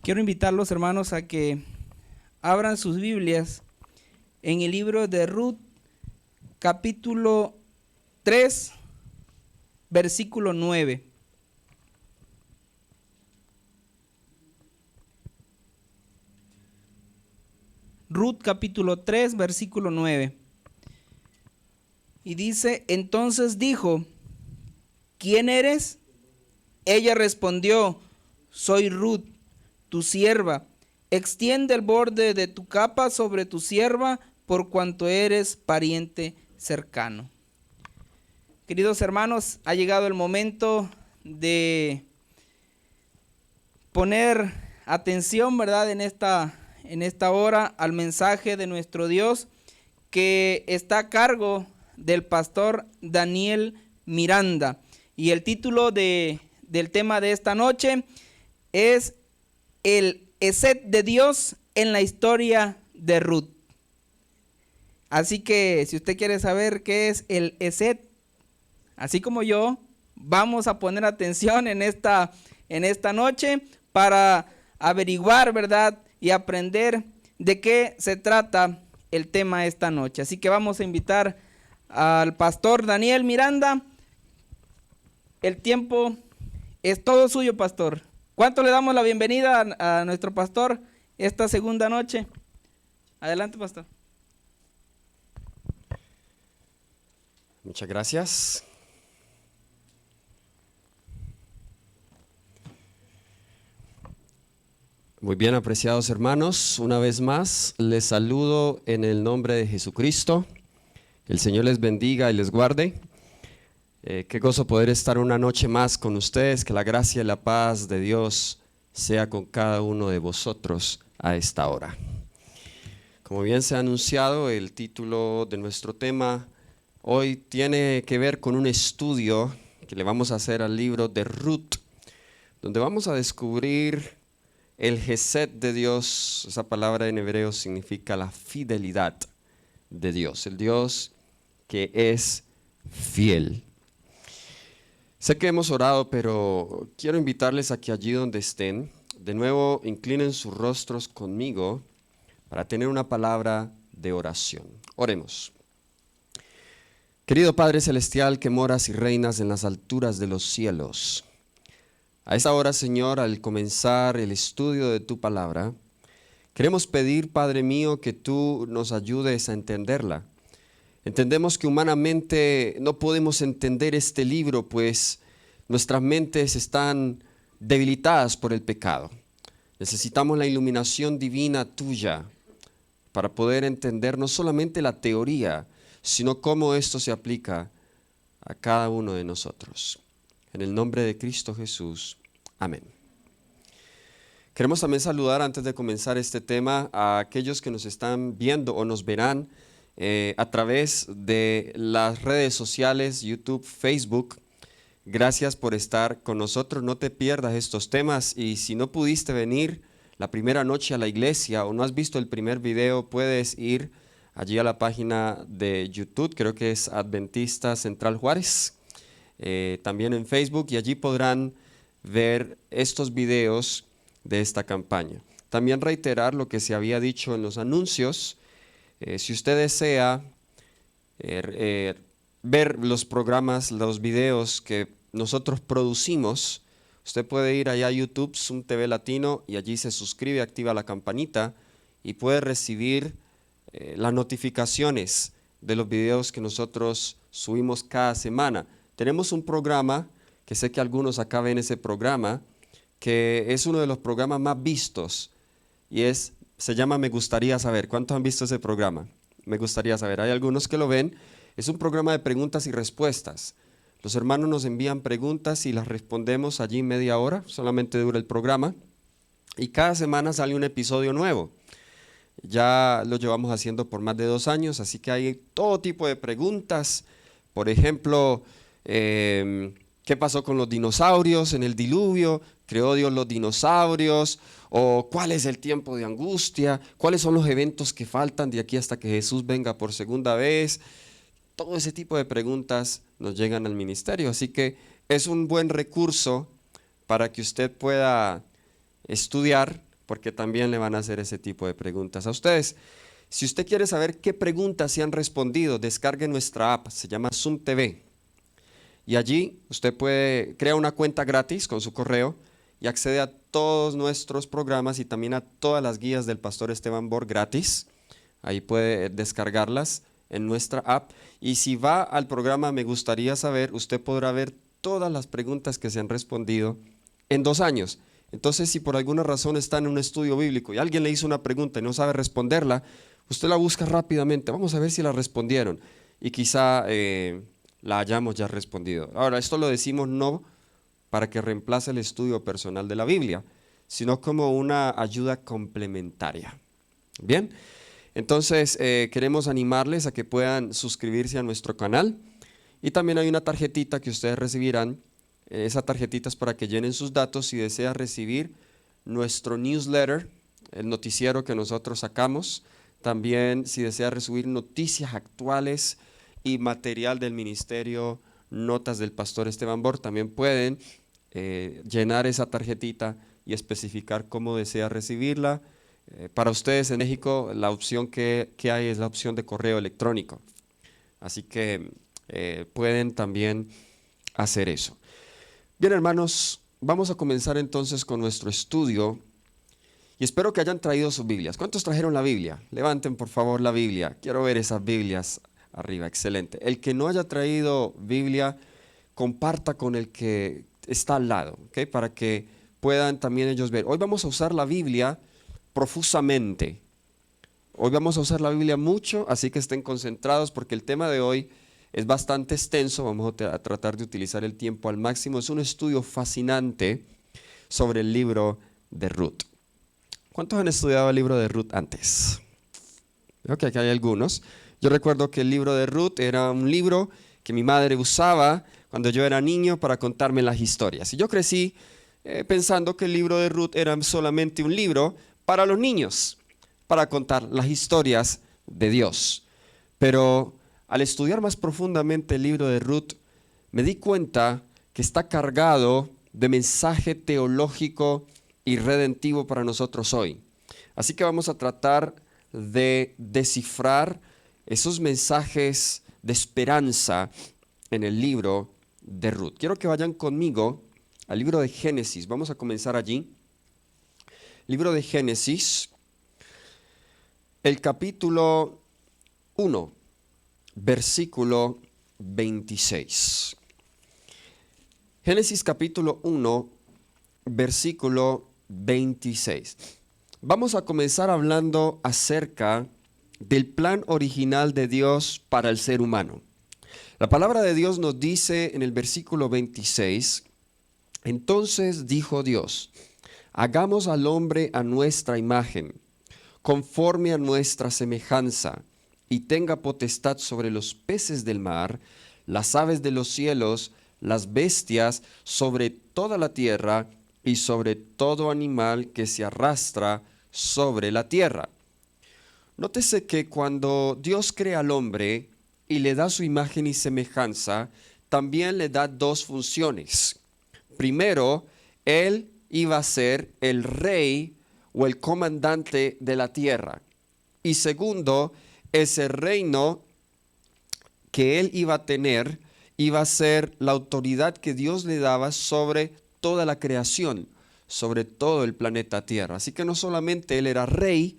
Quiero invitarlos, hermanos, a que abran sus Biblias en el libro de Ruth, capítulo 3, versículo 9. Ruth capítulo 3, versículo 9. Y dice, entonces dijo, ¿quién eres? Ella respondió, soy Ruth, tu sierva. Extiende el borde de tu capa sobre tu sierva, por cuanto eres pariente cercano. Queridos hermanos, ha llegado el momento de poner atención, ¿verdad?, en esta hora al mensaje de nuestro Dios, que está a cargo del pastor Daniel Miranda. Y el título del tema de esta noche es el Esed de Dios en la historia de Ruth. Así que si usted quiere saber qué es el Esed, así como yo, vamos a poner atención en esta noche para averiguar, ¿verdad?, y aprender de qué se trata el tema esta noche. Así que vamos a invitar al pastor Daniel Miranda. El tiempo es todo suyo, pastor. ¿Cuánto le damos la bienvenida a nuestro pastor esta segunda noche? Adelante, pastor. Muchas gracias. Muy bien, apreciados hermanos, una vez más les saludo en el nombre de Jesucristo. El Señor les bendiga y les guarde. Qué gozo poder estar una noche más con ustedes. Que la gracia y la paz de Dios sea con cada uno de vosotros a esta hora. Como bien se ha anunciado, el título de nuestro tema hoy tiene que ver con un estudio que le vamos a hacer al libro de Ruth, donde vamos a descubrir el Gesed de Dios. Esa palabra en hebreo significa la fidelidad de Dios, el Dios que es fiel. Sé que hemos orado, pero quiero invitarles a que allí donde estén, de nuevo inclinen sus rostros conmigo para tener una palabra de oración. Oremos. Querido Padre Celestial que moras y reinas en las alturas de los cielos, a esta hora, Señor, al comenzar el estudio de tu palabra, queremos pedir, Padre mío, que tú nos ayudes a entenderla. Entendemos que humanamente no podemos entender este libro, pues nuestras mentes están debilitadas por el pecado. Necesitamos la iluminación divina tuya para poder entender no solamente la teoría, sino cómo esto se aplica a cada uno de nosotros. En el nombre de Cristo Jesús, amén. Queremos también saludar antes de comenzar este tema a aquellos que nos están viendo o nos verán a través de las redes sociales, YouTube, Facebook. Gracias por estar con nosotros, no te pierdas estos temas, y si no pudiste venir la primera noche a la iglesia o no has visto el primer video, puedes ir allí a la página de YouTube, creo que es Adventista Central Juárez, también en Facebook, y allí podrán ver estos videos de esta campaña. También reiterar lo que se había dicho en los anuncios. Si usted desea ver los programas, los videos que nosotros producimos, usted puede ir allá a YouTube, Zoom TV Latino, y allí se suscribe, activa la campanita y puede recibir las notificaciones de los videos que nosotros subimos cada semana. Tenemos un programa, que sé que algunos acá ven ese programa, que es uno de los programas más vistos, y se llama Me Gustaría Saber. ¿Cuántos han visto ese programa? Me Gustaría Saber. Hay algunos que lo ven. Es un programa de preguntas y respuestas. Los hermanos nos envían preguntas y las respondemos allí media hora, solamente dura el programa, y cada semana sale un episodio nuevo. Ya lo llevamos haciendo por más de 2 años, así que hay todo tipo de preguntas. Por ejemplo, ¿qué pasó con los dinosaurios en el diluvio? ¿Creó Dios los dinosaurios? ¿O cuál es el tiempo de angustia? ¿Cuáles son los eventos que faltan de aquí hasta que Jesús venga por segunda vez? Todo ese tipo de preguntas nos llegan al ministerio, así que es un buen recurso para que usted pueda estudiar porque también le van a hacer ese tipo de preguntas a ustedes. Si usted quiere saber qué preguntas se han respondido, descargue nuestra app, se llama Zoom TV. Y allí usted puede crear una cuenta gratis con su correo y accede a todos nuestros programas y también a todas las guías del Pastor Esteban Borg gratis. Ahí puede descargarlas en nuestra app. Y si va al programa Me Gustaría Saber, usted podrá ver todas las preguntas que se han respondido en 2 años. Entonces, si por alguna razón está en un estudio bíblico y alguien le hizo una pregunta y no sabe responderla, usted la busca rápidamente. Vamos a ver si la respondieron y quizá la hayamos ya respondido. Ahora, esto lo decimos no para que reemplace el estudio personal de la Biblia, sino como una ayuda complementaria. Bien, entonces queremos animarles a que puedan suscribirse a nuestro canal y también hay una tarjetita que ustedes recibirán. Esa tarjetita es para que llenen sus datos si desea recibir nuestro newsletter, el noticiero que nosotros sacamos. También si desea recibir noticias actuales y material del ministerio, notas del Pastor Esteban Borg, también pueden llenar esa tarjetita y especificar cómo desea recibirla. Para ustedes en México la opción que hay es la opción de correo electrónico. Así que pueden también hacer eso. Bien, hermanos, vamos a comenzar entonces con nuestro estudio y espero que hayan traído sus Biblias. ¿Cuántos trajeron la Biblia? Levanten por favor la Biblia. Quiero ver esas Biblias arriba, excelente. El que no haya traído Biblia, comparta con el que está al lado, ¿okay? Para que puedan también ellos ver. Hoy vamos a usar la Biblia profusamente. Hoy vamos a usar la Biblia mucho, así que estén concentrados porque el tema de hoy es bastante extenso, vamos a tratar de utilizar el tiempo al máximo. Es un estudio fascinante sobre el libro de Ruth. ¿Cuántos han estudiado el libro de Ruth antes? Ok, aquí hay algunos. Yo recuerdo que el libro de Ruth era un libro que mi madre usaba cuando yo era niño para contarme las historias. Y yo crecí pensando que el libro de Ruth era solamente un libro para los niños, para contar las historias de Dios. Pero al estudiar más profundamente el libro de Ruth, me di cuenta que está cargado de mensaje teológico y redentivo para nosotros hoy. Así que vamos a tratar de descifrar esos mensajes de esperanza en el libro de Ruth. Quiero que vayan conmigo al libro de Génesis. Vamos a comenzar allí. Libro de Génesis, el capítulo 1. Versículo 26. Génesis capítulo 1, versículo 26. Vamos a comenzar hablando acerca del plan original de Dios para el ser humano. La palabra de Dios nos dice en el versículo 26, entonces dijo Dios, hagamos al hombre a nuestra imagen, conforme a nuestra semejanza, y tenga potestad sobre los peces del mar, las aves de los cielos, las bestias, sobre toda la tierra y sobre todo animal que se arrastra sobre la tierra. Nótese que cuando Dios crea al hombre y le da su imagen y semejanza, también le da 2 funciones. Primero, él iba a ser el rey o el comandante de la tierra. Y segundo, ese reino que él iba a tener iba a ser la autoridad que Dios le daba sobre toda la creación, sobre todo el planeta Tierra. Así que no solamente él era rey,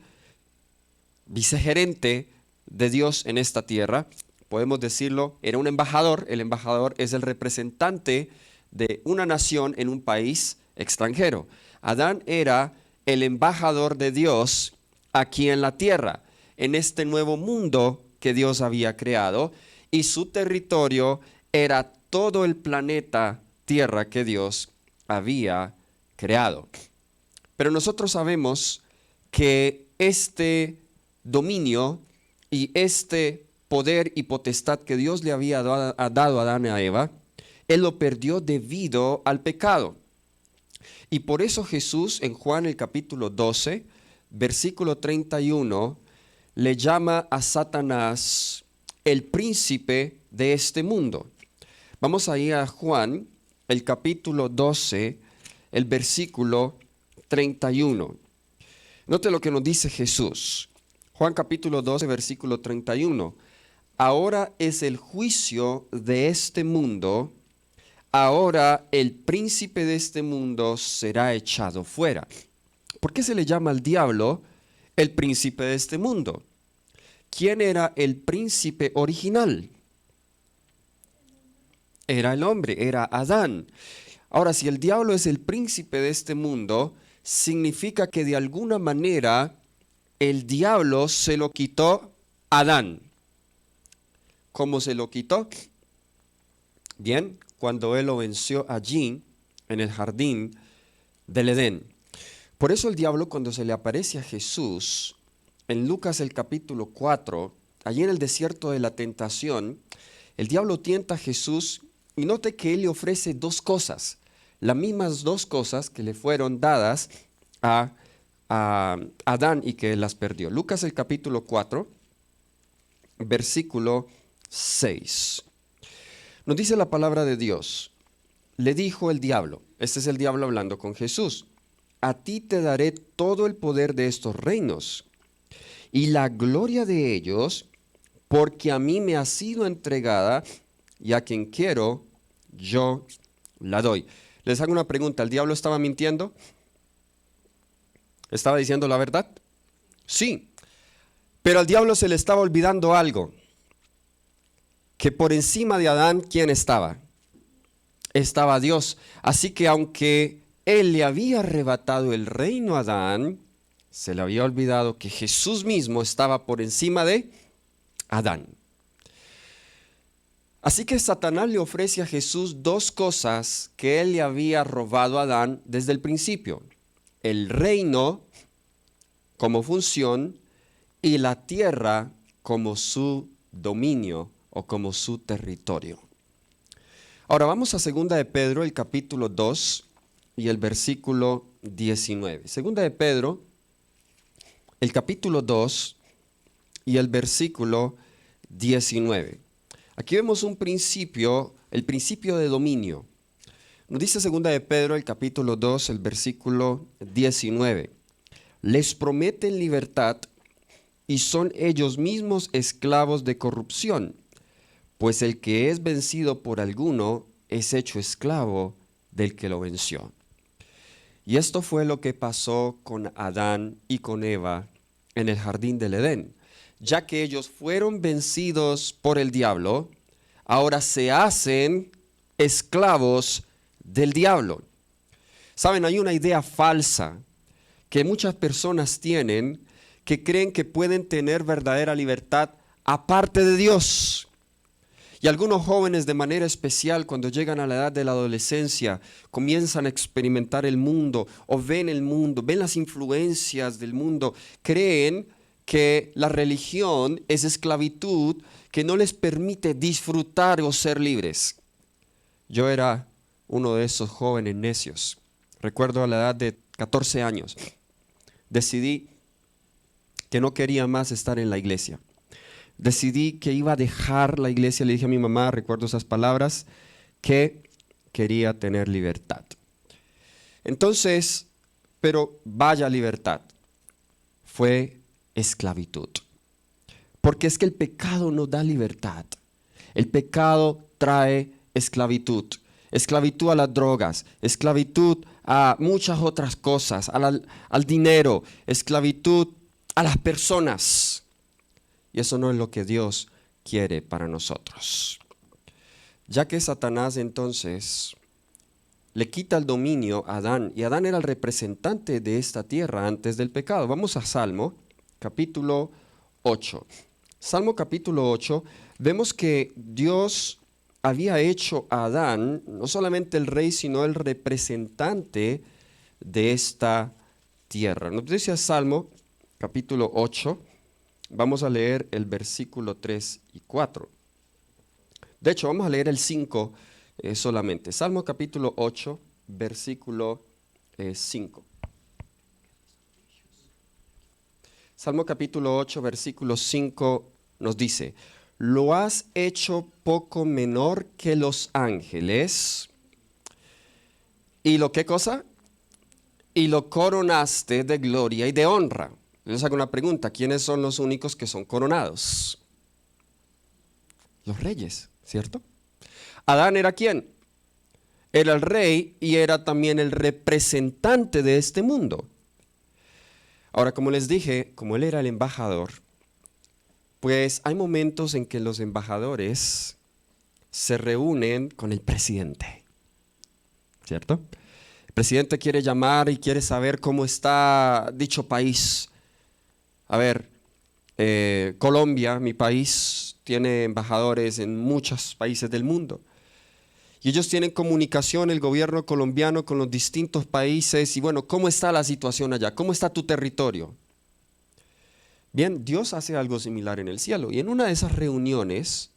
vicegerente de Dios en esta tierra, podemos decirlo, era un embajador. El embajador es el representante de una nación en un país extranjero. Adán era el embajador de Dios aquí en la tierra, en este nuevo mundo que Dios había creado, y su territorio era todo el planeta Tierra que Dios había creado. Pero nosotros sabemos que este dominio y este poder y potestad que Dios le había dado a Adán y a Eva, él lo perdió debido al pecado. Y por eso Jesús en Juan el capítulo 12, versículo 31, le llama a Satanás el príncipe de este mundo. Vamos a ir a Juan, el capítulo 12, el versículo 31. Note lo que nos dice Jesús. Juan capítulo 12, versículo 31. Ahora es el juicio de este mundo. Ahora el príncipe de este mundo será echado fuera. ¿Por qué se le llama al diablo el príncipe de este mundo? ¿Quién era el príncipe original? Era el hombre, era Adán. Ahora, si el diablo es el príncipe de este mundo, significa que de alguna manera el diablo se lo quitó a Adán. ¿Cómo se lo quitó? Bien, cuando él lo venció allí, en el jardín del Edén. Por eso el diablo, cuando se le aparece a Jesús, en Lucas el capítulo 4, allí en el desierto de la tentación, el diablo tienta a Jesús y note que él le ofrece dos cosas, las mismas dos cosas que le fueron dadas a Adán y que las perdió. Lucas el capítulo 4, versículo 6. Nos dice la palabra de Dios. Le dijo el diablo, este es el diablo hablando con Jesús, a ti te daré todo el poder de estos reinos y la gloria de ellos, porque a mí me ha sido entregada y a quien quiero, yo la doy. Les hago una pregunta, ¿el diablo estaba mintiendo? ¿Estaba diciendo la verdad? Sí, pero al diablo se le estaba olvidando algo, que por encima de Adán, ¿quién estaba? Estaba Dios. Así que aunque él le había arrebatado el reino a Adán, se le había olvidado que Jesús mismo estaba por encima de Adán. Así que Satanás le ofrece a Jesús dos cosas que él le había robado a Adán desde el principio. El reino como función y la tierra como su dominio o como su territorio. Ahora vamos a 2 de Pedro, el capítulo 2 y el versículo 19. 2 de Pedro, el capítulo 2 y el versículo 19. Aquí vemos un principio, el principio de dominio. Nos dice 2 de Pedro, el capítulo 2, el versículo 19. Les prometen libertad y son ellos mismos esclavos de corrupción, pues el que es vencido por alguno es hecho esclavo del que lo venció. Y esto fue lo que pasó con Adán y con Eva en el jardín del Edén. Ya que ellos fueron vencidos por el diablo, ahora se hacen esclavos del diablo. Saben, hay una idea falsa que muchas personas tienen que creen que pueden tener verdadera libertad aparte de Dios. Y algunos jóvenes de manera especial cuando llegan a la edad de la adolescencia comienzan a experimentar el mundo o ven el mundo, ven las influencias del mundo, creen que la religión es esclavitud que no les permite disfrutar o ser libres. Yo era uno de esos jóvenes necios. Recuerdo a la edad de 14 años, decidí que no quería más estar en la iglesia. Decidí que iba a dejar la iglesia, le dije a mi mamá, recuerdo esas palabras, que quería tener libertad. Entonces, pero vaya libertad, fue esclavitud. Porque es que el pecado no da libertad. El pecado trae esclavitud. Esclavitud a las drogas, esclavitud a muchas otras cosas, al dinero, esclavitud a las personas. Y eso no es lo que Dios quiere para nosotros. Ya que Satanás entonces le quita el dominio a Adán, y Adán era el representante de esta tierra antes del pecado. Vamos a Salmo, capítulo 8. Salmo capítulo 8, vemos que Dios había hecho a Adán no solamente el rey, sino el representante de esta tierra. Nos dice Salmo capítulo 8, vamos a leer el versículo 3 y 4. De hecho, vamos a leer el 5 solamente. Salmo capítulo 8, versículo 5. Salmo capítulo 8, versículo 5 nos dice: ¿lo has hecho poco menor que los ángeles? ¿Y lo qué cosa? y lo coronaste de gloria y de honra. Les hago una pregunta, ¿quiénes son los únicos que son coronados? Los reyes, ¿cierto? Adán era ¿quién? Era el rey y era también el representante de este mundo. Ahora, como les dije, como él era el embajador, pues hay momentos en que los embajadores se reúnen con el presidente, ¿cierto? El presidente quiere llamar y quiere saber cómo está dicho país. A ver, Colombia, mi país, tiene embajadores en muchos países del mundo. Y ellos tienen comunicación, el gobierno colombiano, con los distintos países. Y bueno, ¿cómo está la situación allá? ¿Cómo está tu territorio? Bien, Dios hace algo similar en el cielo. Y en una de esas reuniones,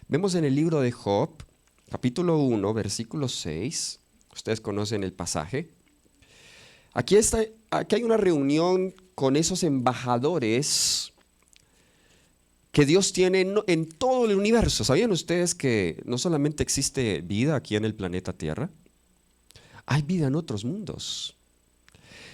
vemos en el libro de Job, capítulo 1, versículo 6. Ustedes conocen el pasaje. Aquí hay una reunión con esos embajadores que Dios tiene en todo el universo. ¿Sabían ustedes que no solamente existe vida aquí en el planeta Tierra? Hay vida en otros mundos.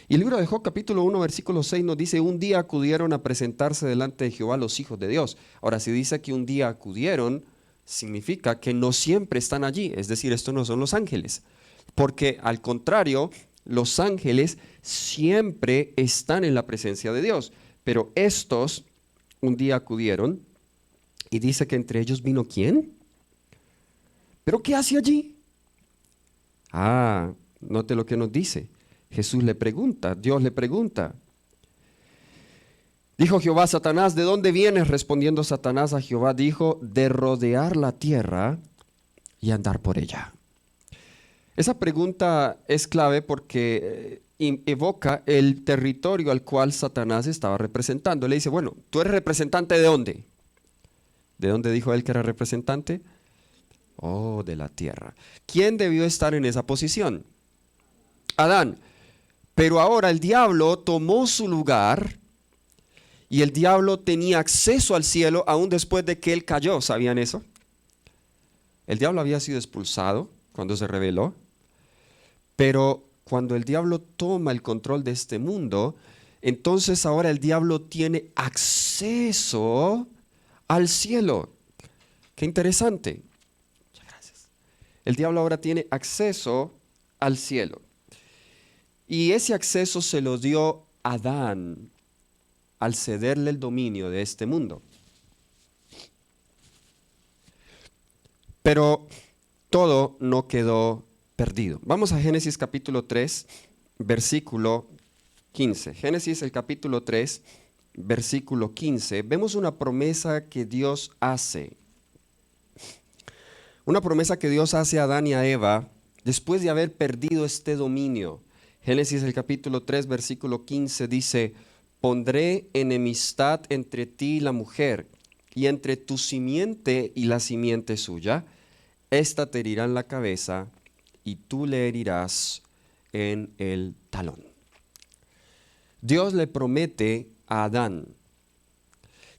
Y el libro de Job, capítulo 1, versículo 6 nos dice, un día acudieron a presentarse delante de Jehová los hijos de Dios. Ahora, si dice que un día acudieron, significa que no siempre están allí. Es decir, estos no son los ángeles. Porque al contrario, los ángeles siempre están en la presencia de Dios. Pero estos un día acudieron y dice que entre ellos vino ¿quién? ¿Pero qué hace allí? Note lo que nos dice. Jesús le pregunta, Dios le pregunta. Dijo Jehová a Satanás, ¿de dónde vienes? Respondiendo Satanás a Jehová, dijo, de rodear la tierra y andar por ella. Esa pregunta es clave porque evoca el territorio al cual Satanás estaba representando. Le dice, bueno, ¿tú eres representante de dónde? ¿De dónde dijo él que era representante? Oh, de la tierra. ¿Quién debió estar en esa posición? Adán. Pero ahora el diablo tomó su lugar y el diablo tenía acceso al cielo aún después de que él cayó. ¿Sabían eso? El diablo había sido expulsado cuando se rebeló, pero cuando el diablo toma el control de este mundo, entonces ahora el diablo tiene acceso al cielo. Qué interesante. Muchas gracias. El diablo ahora tiene acceso al cielo. Y ese acceso se lo dio Adán al cederle el dominio de este mundo. Pero todo no quedó perdido. Vamos a Génesis capítulo 3, versículo 15. Génesis el capítulo 3, versículo 15. Vemos una promesa que Dios hace. Una promesa que Dios hace a Adán y a Eva después de haber perdido este dominio. Génesis el capítulo 3, versículo 15 dice, pondré enemistad entre ti y la mujer, y entre tu simiente y la simiente suya. Esta te herirá en la cabeza, y tú le herirás en el talón. Dios le promete a Adán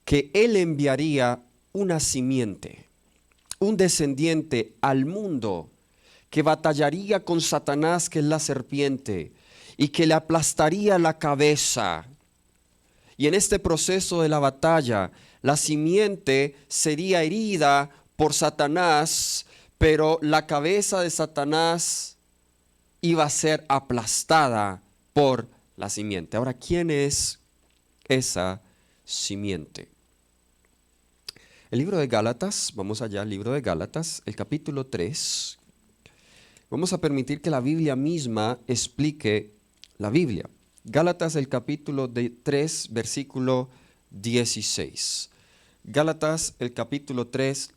que él enviaría una simiente, un descendiente al mundo que batallaría con Satanás, que es la serpiente, y que le aplastaría la cabeza. Y en este proceso de la batalla, la simiente sería herida por Satanás, pero la cabeza de Satanás iba a ser aplastada por la simiente. Ahora, ¿quién es esa simiente? El libro de Gálatas, vamos allá al libro de Gálatas, el capítulo 3. Vamos a permitir que la Biblia misma explique la Biblia. Gálatas el capítulo 3, versículo 16. Gálatas el capítulo 3,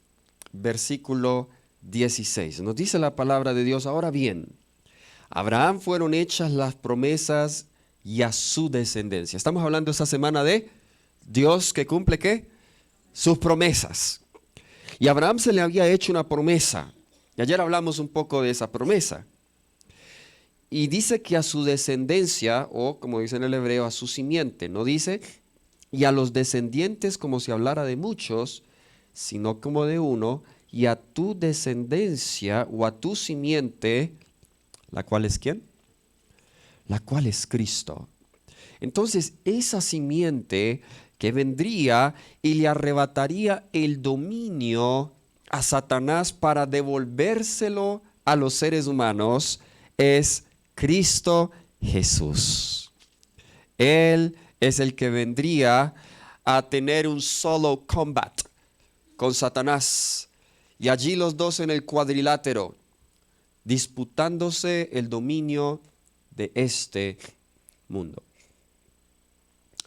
versículo 16. Nos dice la palabra de Dios, ahora bien, a Abraham fueron hechas las promesas y a su descendencia. Estamos hablando esta semana de Dios que cumple ¿qué? Sus promesas. Y a Abraham se le había hecho una promesa. Y ayer hablamos un poco de esa promesa. Y dice que a su descendencia, o como dice en el hebreo, a su simiente. No dice, y a los descendientes como si hablara de muchos, sino como de uno, y a tu descendencia o a tu simiente, ¿la cual es quién? la cual es Cristo. Entonces, esa simiente que vendría y le arrebataría el dominio a Satanás para devolvérselo a los seres humanos es Cristo Jesús. Él es el que vendría a tener un solo combat con Satanás. Y allí los dos en el cuadrilátero, disputándose el dominio de este mundo.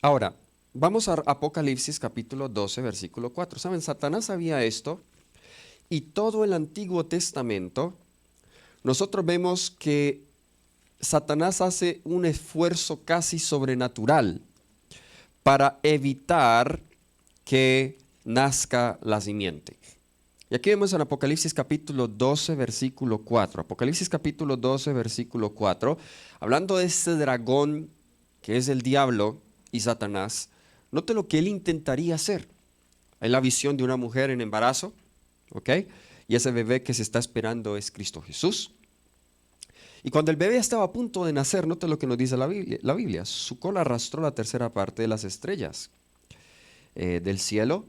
Ahora, vamos a Apocalipsis capítulo 12, versículo 4. ¿Saben? Satanás sabía esto y todo el Antiguo Testamento, nosotros vemos que Satanás hace un esfuerzo casi sobrenatural para evitar que nazca la simiente. Y aquí vemos en Apocalipsis capítulo 12, versículo 4. Apocalipsis capítulo 12, versículo 4. Hablando de este dragón que es el diablo y Satanás, note lo que él intentaría hacer. Hay la visión de una mujer en embarazo, ¿ok? Y ese bebé que se está esperando es Cristo Jesús. Y cuando el bebé estaba a punto de nacer, note lo que nos dice la Biblia. Su cola arrastró la tercera parte de las estrellas del cielo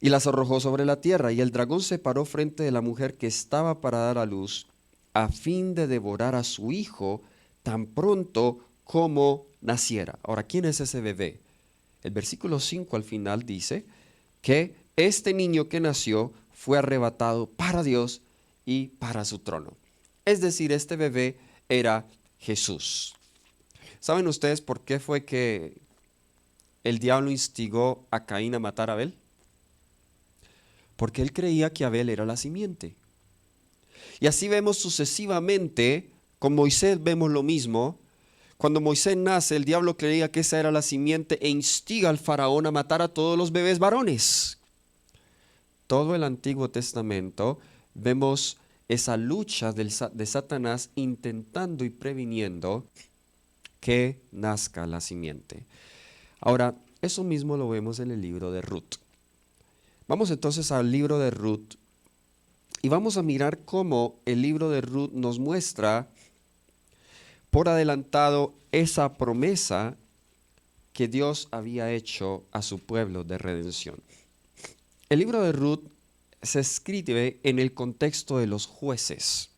y las arrojó sobre la tierra. Y el dragón se paró frente de la mujer que estaba para dar a luz, a fin de devorar a su hijo tan pronto como naciera. Ahora, ¿quién es ese bebé? El versículo 5 al final dice que este niño que nació fue arrebatado para Dios y para su trono. Es decir, este bebé era Jesús. ¿Saben ustedes por qué fue que el diablo instigó a Caín a matar a Abel? Porque él creía que Abel era la simiente. Y así vemos sucesivamente, con Moisés vemos lo mismo. Cuando Moisés nace, el diablo creía que esa era la simiente e instiga al faraón a matar a todos los bebés varones. Todo el Antiguo Testamento vemos esa lucha de Satanás intentando y previniendo que nazca la simiente. Ahora, eso mismo lo vemos en el libro de Ruth. Vamos entonces al libro de Ruth y vamos a mirar cómo el libro de Ruth nos muestra por adelantado esa promesa que Dios había hecho a su pueblo de redención. El libro de Ruth se escribe en el contexto de los jueces.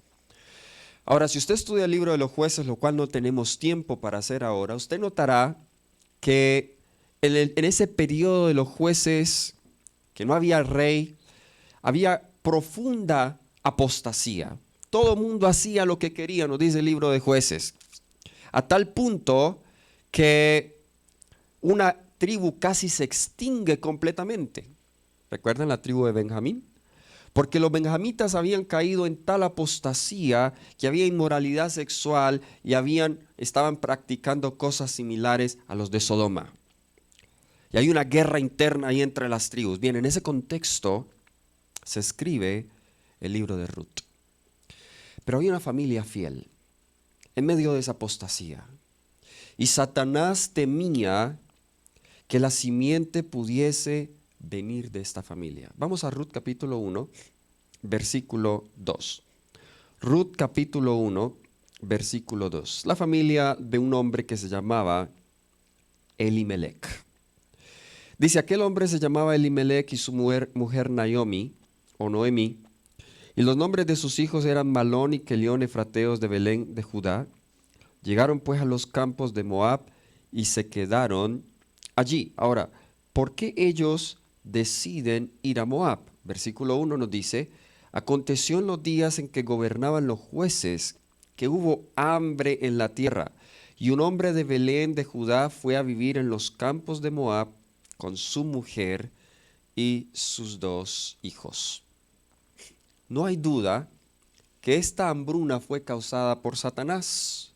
Ahora, si usted estudia el libro de los jueces, lo cual no tenemos tiempo para hacer ahora, usted notará que en ese periodo de los jueces, que no había rey, había profunda apostasía. Todo el mundo hacía lo que quería, nos dice el libro de jueces, a tal punto que una tribu casi se extingue completamente. ¿Recuerdan la tribu de Benjamín? Porque los benjamitas habían caído en tal apostasía que había inmoralidad sexual y estaban practicando cosas similares a los de Sodoma. Y hay una guerra interna ahí entre las tribus. Bien, en ese contexto se escribe el libro de Ruth. Pero había una familia fiel en medio de esa apostasía. Y Satanás temía que la simiente pudiese venir de esta familia. Vamos a Ruth capítulo 1, versículo 2. Ruth capítulo 1, versículo 2. La familia de un hombre que se llamaba Elimelech. Dice, aquel hombre se llamaba Elimelech y su mujer Naomi, o Noemí, y los nombres de sus hijos eran Malón y Kelión, efrateos de Belén de Judá. Llegaron pues a los campos de Moab y se quedaron allí. Ahora, ¿por qué ellos deciden ir a Moab? Versículo 1 nos dice, aconteció en los días en que gobernaban los jueces, que hubo hambre en la tierra, y un hombre de Belén de Judá fue a vivir en los campos de Moab con su mujer y sus 2 hijos. No hay duda que esta hambruna fue causada por Satanás,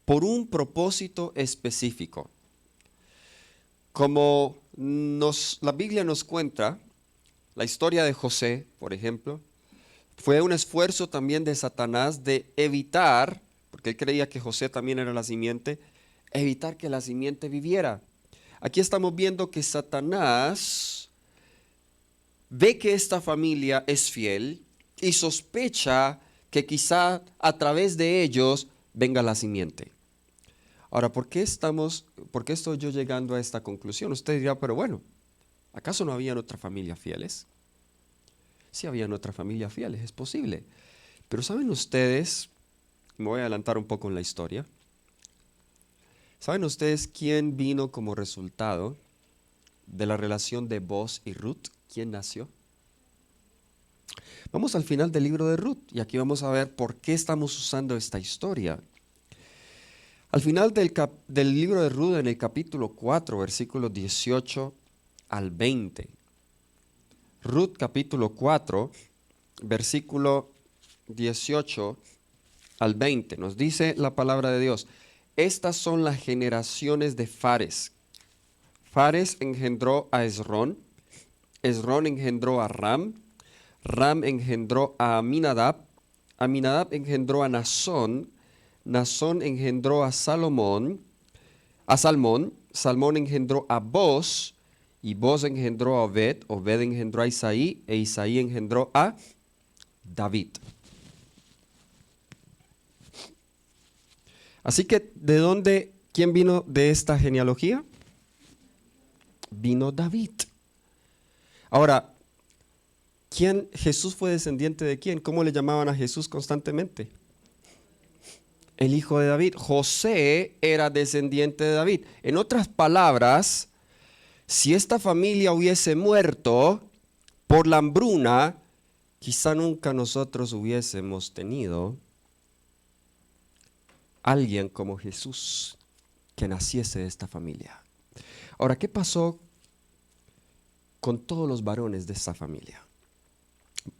por un propósito específico. Como la Biblia nos cuenta, la historia de José, por ejemplo, fue un esfuerzo también de Satanás de evitar, porque él creía que José también era la simiente, evitar que la simiente viviera. Aquí estamos viendo que Satanás ve que esta familia es fiel y sospecha que quizá a través de ellos venga la simiente. Ahora, ¿por qué estoy yo llegando a esta conclusión? Usted dirá, pero bueno, ¿acaso no habían otras familias fieles? Sí habían otras familias fieles, es posible. Pero ¿saben ustedes? Me voy a adelantar un poco en la historia. ¿Saben ustedes quién vino como resultado de la relación de Boaz y Ruth? ¿Quién nació? Vamos al final del libro de Ruth y aquí vamos a ver por qué estamos usando esta historia. Al final del libro de Ruth, en el capítulo 4, versículos 18 al 20. Ruth capítulo 4, versículo 18 al 20. Nos dice la palabra de Dios. Estas son las generaciones de Fares. Fares engendró a Esrón. Esrón engendró a Ram. Ram engendró a Aminadab. Aminadab engendró a Nasón. Nasón engendró a Salmón. Salmón engendró a Boz. Y Boz engendró a Obed. Obed engendró a Isaí. E Isaí engendró a David. Así que, ¿quién vino de esta genealogía? Vino David. Ahora, ¿Jesús fue descendiente de quién? ¿Cómo le llamaban a Jesús constantemente? El hijo de David. José era descendiente de David. En otras palabras, si esta familia hubiese muerto por la hambruna, quizá nunca nosotros hubiésemos tenido alguien como Jesús que naciese de esta familia. Ahora, ¿qué pasó con todos los varones de esta familia?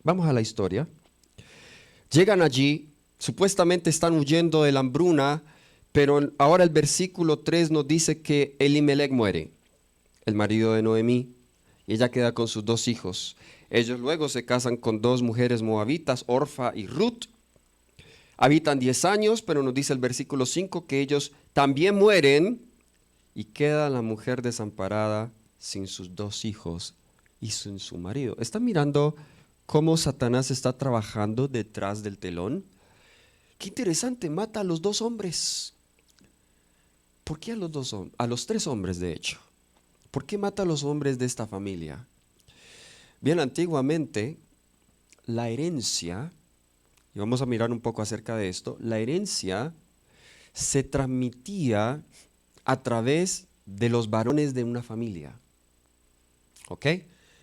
Vamos a la historia. Llegan allí, supuestamente están huyendo de la hambruna, pero ahora el versículo 3 nos dice que Elimelech muere, el marido de Noemí, y ella queda con sus 2 hijos. Ellos luego se casan con 2 mujeres moabitas, Orfa y Ruth. Habitan 10 años, pero nos dice el versículo 5 que ellos también mueren y queda la mujer desamparada sin sus 2 hijos y sin su marido. ¿Están mirando cómo Satanás está trabajando detrás del telón? Qué interesante, mata a los 2 hombres. ¿Por qué a los 2 hombres? A los 3 hombres, de hecho. ¿Por qué mata a los hombres de esta familia? Bien, antiguamente, la herencia, y vamos a mirar un poco acerca de esto, la herencia se transmitía a través de los varones de una familia. ¿Ok?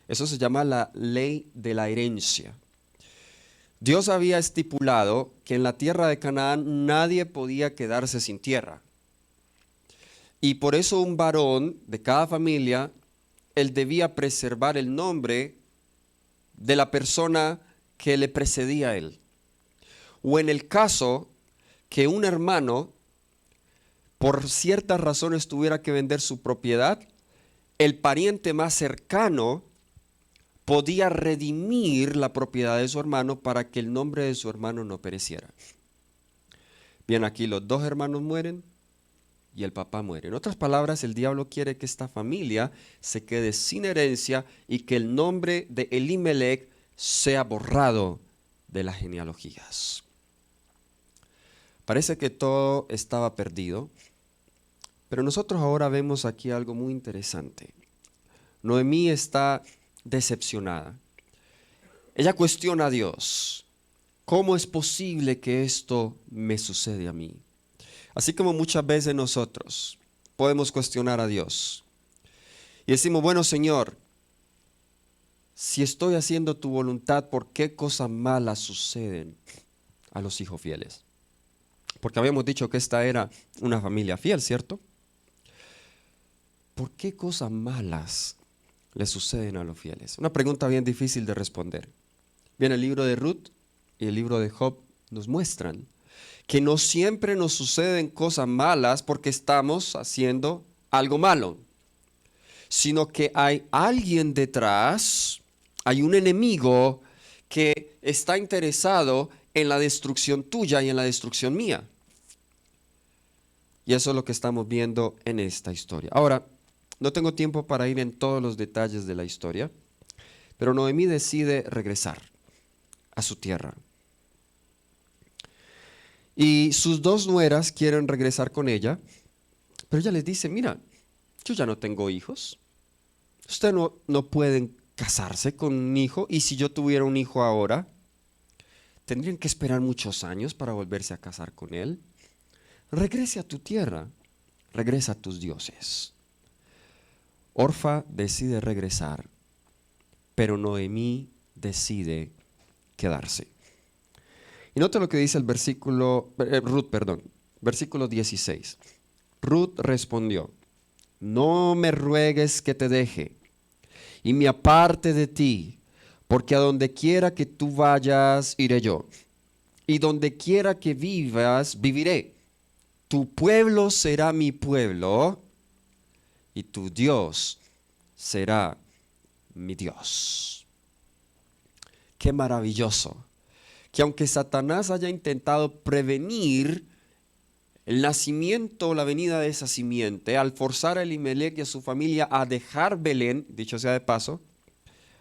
Eso se llama la ley de la herencia. Dios había estipulado que en la tierra de Canaán nadie podía quedarse sin tierra. Y por eso un varón de cada familia, él debía preservar el nombre de la persona que le precedía a él. O en el caso que un hermano, por ciertas razones, tuviera que vender su propiedad, el pariente más cercano podía redimir la propiedad de su hermano para que el nombre de su hermano no pereciera. Bien, aquí los 2 hermanos mueren y el papá muere. En otras palabras, el diablo quiere que esta familia se quede sin herencia y que el nombre de Elimelech sea borrado de las genealogías. Parece que todo estaba perdido, pero nosotros ahora vemos aquí algo muy interesante. Noemí está decepcionada. Ella cuestiona a Dios. ¿Cómo es posible que esto me sucede a mí? Así como muchas veces nosotros podemos cuestionar a Dios. Y decimos, bueno, Señor, si estoy haciendo tu voluntad, ¿por qué cosas malas suceden a los hijos fieles? Porque habíamos dicho que esta era una familia fiel, ¿cierto? ¿Por qué cosas malas le suceden a los fieles? Una pregunta bien difícil de responder. Bien, el libro de Ruth y el libro de Job nos muestran que no siempre nos suceden cosas malas porque estamos haciendo algo malo, sino que hay alguien detrás, hay un enemigo que está interesado en la destrucción tuya y en la destrucción mía. Y eso es lo que estamos viendo en esta historia. Ahora, no tengo tiempo para ir en todos los detalles de la historia, pero Noemí decide regresar a su tierra. Y sus 2 nueras quieren regresar con ella, Pero ella les dice, mira, yo ya no tengo hijos. Ustedes no pueden casarse con un hijo, y si yo tuviera un hijo ahora, tendrían que esperar muchos años para volverse a casar con él. Regrese a tu tierra, regresa a tus dioses. Orfa decide regresar, pero Noemí decide quedarse. Y nota lo que dice el versículo 16. Ruth respondió, no me ruegues que te deje y me aparte de ti, porque a donde quiera que tú vayas, iré yo, y donde quiera que vivas, viviré. Tu pueblo será mi pueblo, y tu Dios será mi Dios. Qué maravilloso, que aunque Satanás haya intentado prevenir el nacimiento o la venida de esa simiente, al forzar a Elimelech y a su familia a dejar Belén, dicho sea de paso,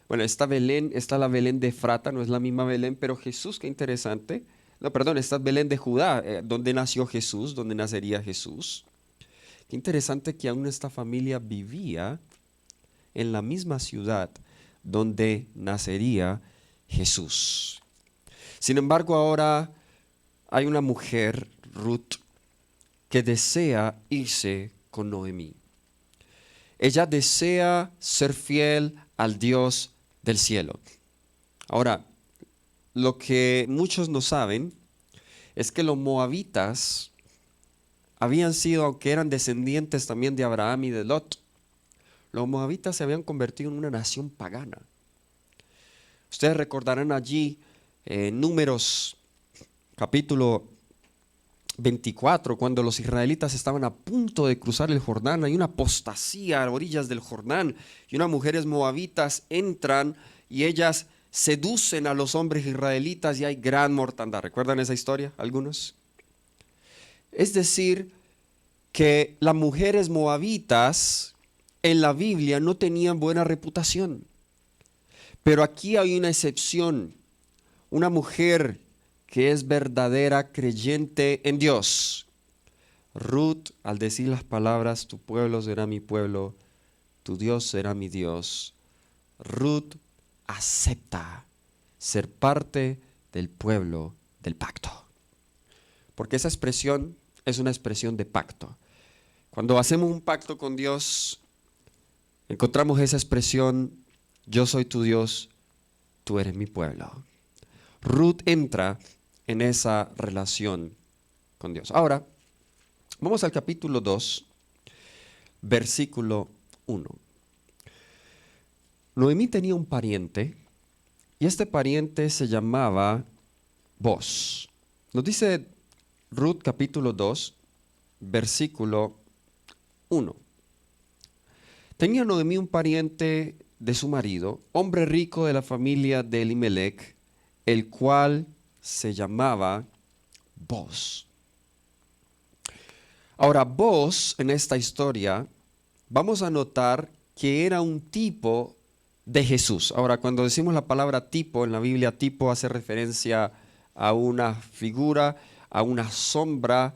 bueno, esta Belén, está la Belén de Efrata, no es la misma Belén, pero Jesús, qué interesante. No, perdón, esta es Belén de Judá, donde nació Jesús, donde nacería Jesús. Qué interesante que aún esta familia vivía en la misma ciudad donde nacería Jesús. Sin embargo, ahora hay una mujer, Ruth, que desea irse con Noemí. Ella desea ser fiel al Dios del cielo. Ahora, lo que muchos no saben es que los moabitas habían sido, aunque eran descendientes también de Abraham y de Lot, los moabitas se habían convertido en una nación pagana. Ustedes recordarán allí Números capítulo 24, cuando los israelitas estaban a punto de cruzar el Jordán, hay una apostasía a orillas del Jordán y unas mujeres moabitas entran y ellas seducen a los hombres israelitas y hay gran mortandad. ¿Recuerdan esa historia algunos? Es decir, que las mujeres moabitas en la Biblia no tenían buena reputación. Pero aquí hay una excepción, una mujer que es verdadera creyente en Dios. Ruth, al decir las palabras, tu pueblo será mi pueblo, tu Dios será mi Dios, Ruth acepta ser parte del pueblo del pacto. Porque esa expresión es una expresión de pacto. Cuando hacemos un pacto con Dios, encontramos esa expresión, yo soy tu Dios, tú eres mi pueblo. Ruth entra en esa relación con Dios. Ahora, vamos al capítulo 2, versículo 1. Noemí tenía un pariente y este pariente se llamaba Boaz. Nos dice Ruth capítulo 2, versículo 1. Tenía Noemí un pariente de su marido, hombre rico de la familia de Elimelech, el cual se llamaba Boaz. Ahora, Boaz en esta historia vamos a notar que era un tipo de Jesús. Ahora, cuando decimos la palabra tipo en la Biblia, tipo hace referencia a una figura, a una sombra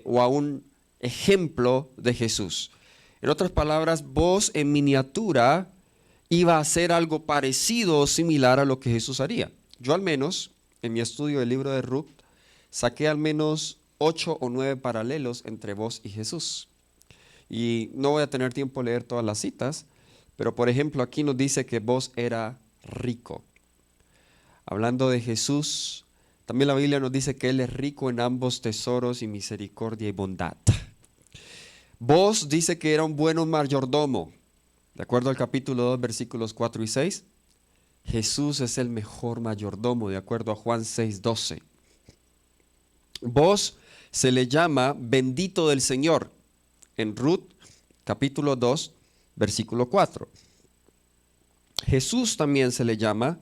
o a un ejemplo de Jesús. En otras palabras, Boaz en miniatura iba a hacer algo parecido o similar a lo que Jesús haría. Yo al menos, en mi estudio del libro de Ruth, saqué al menos 8 o 9 paralelos entre Boaz y Jesús. Y no voy a tener tiempo de leer todas las citas, pero por ejemplo aquí nos dice que Boaz era rico. Hablando de Jesús, también la Biblia nos dice que Él es rico en ambos tesoros y misericordia y bondad. Boaz dice que era un buen mayordomo. De acuerdo al capítulo 2, versículos 4 y 6, Jesús es el mejor mayordomo, de acuerdo a Juan 6:12. Boaz se le llama bendito del Señor en Ruth capítulo 2, versículo 4. Jesús también se le llama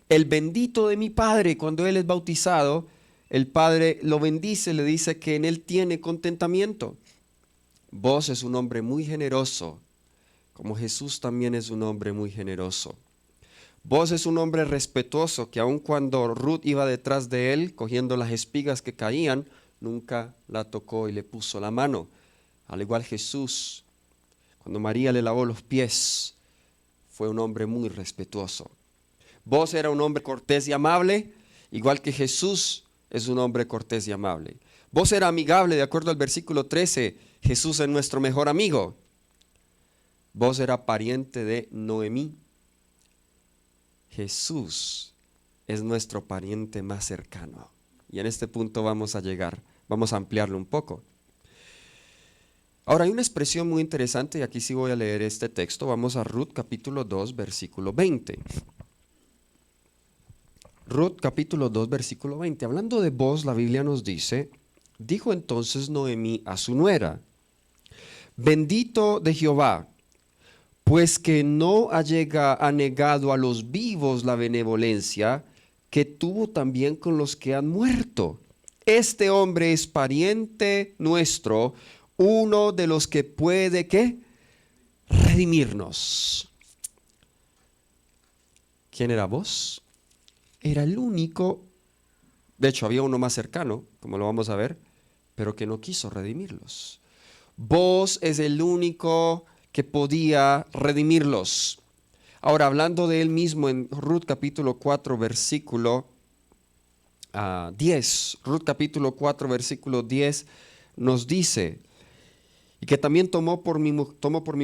el bendito de mi Padre. Cuando Él es bautizado, el Padre lo bendice, le dice que en Él tiene contentamiento. Boaz es un hombre muy generoso, como Jesús también es un hombre muy generoso. Boaz es un hombre respetuoso, que aun cuando Ruth iba detrás de él, cogiendo las espigas que caían, nunca la tocó y le puso la mano. Al igual Jesús, cuando María le lavó los pies, fue un hombre muy respetuoso. Vos era un hombre cortés y amable, igual que Jesús es un hombre cortés y amable. Vos era amigable, de acuerdo al versículo 13, Jesús es nuestro mejor amigo. Vos era pariente de Noemí. Jesús es nuestro pariente más cercano. Y en este punto vamos a llegar, vamos a ampliarlo un poco. Ahora hay una expresión muy interesante y aquí sí voy a leer este texto. Vamos a Ruth capítulo 2, versículo 20. Ruth capítulo 2, versículo 20. Hablando de vos, la Biblia nos dice, dijo entonces Noemí a su nuera, bendito de Jehová, pues que no ha negado a los vivos la benevolencia que tuvo también con los que han muerto. Este hombre es pariente nuestro, uno de los que puede, ¿qué? Redimirnos. ¿Quién era vos? Era el único, de hecho había uno más cercano, como lo vamos a ver, pero que no quiso redimirlos. Vos es el único que podía redimirlos. Ahora, hablando de él mismo en Ruth capítulo 4, versículo 10, Ruth capítulo 4, versículo 10 nos dice, y que también tomó por mi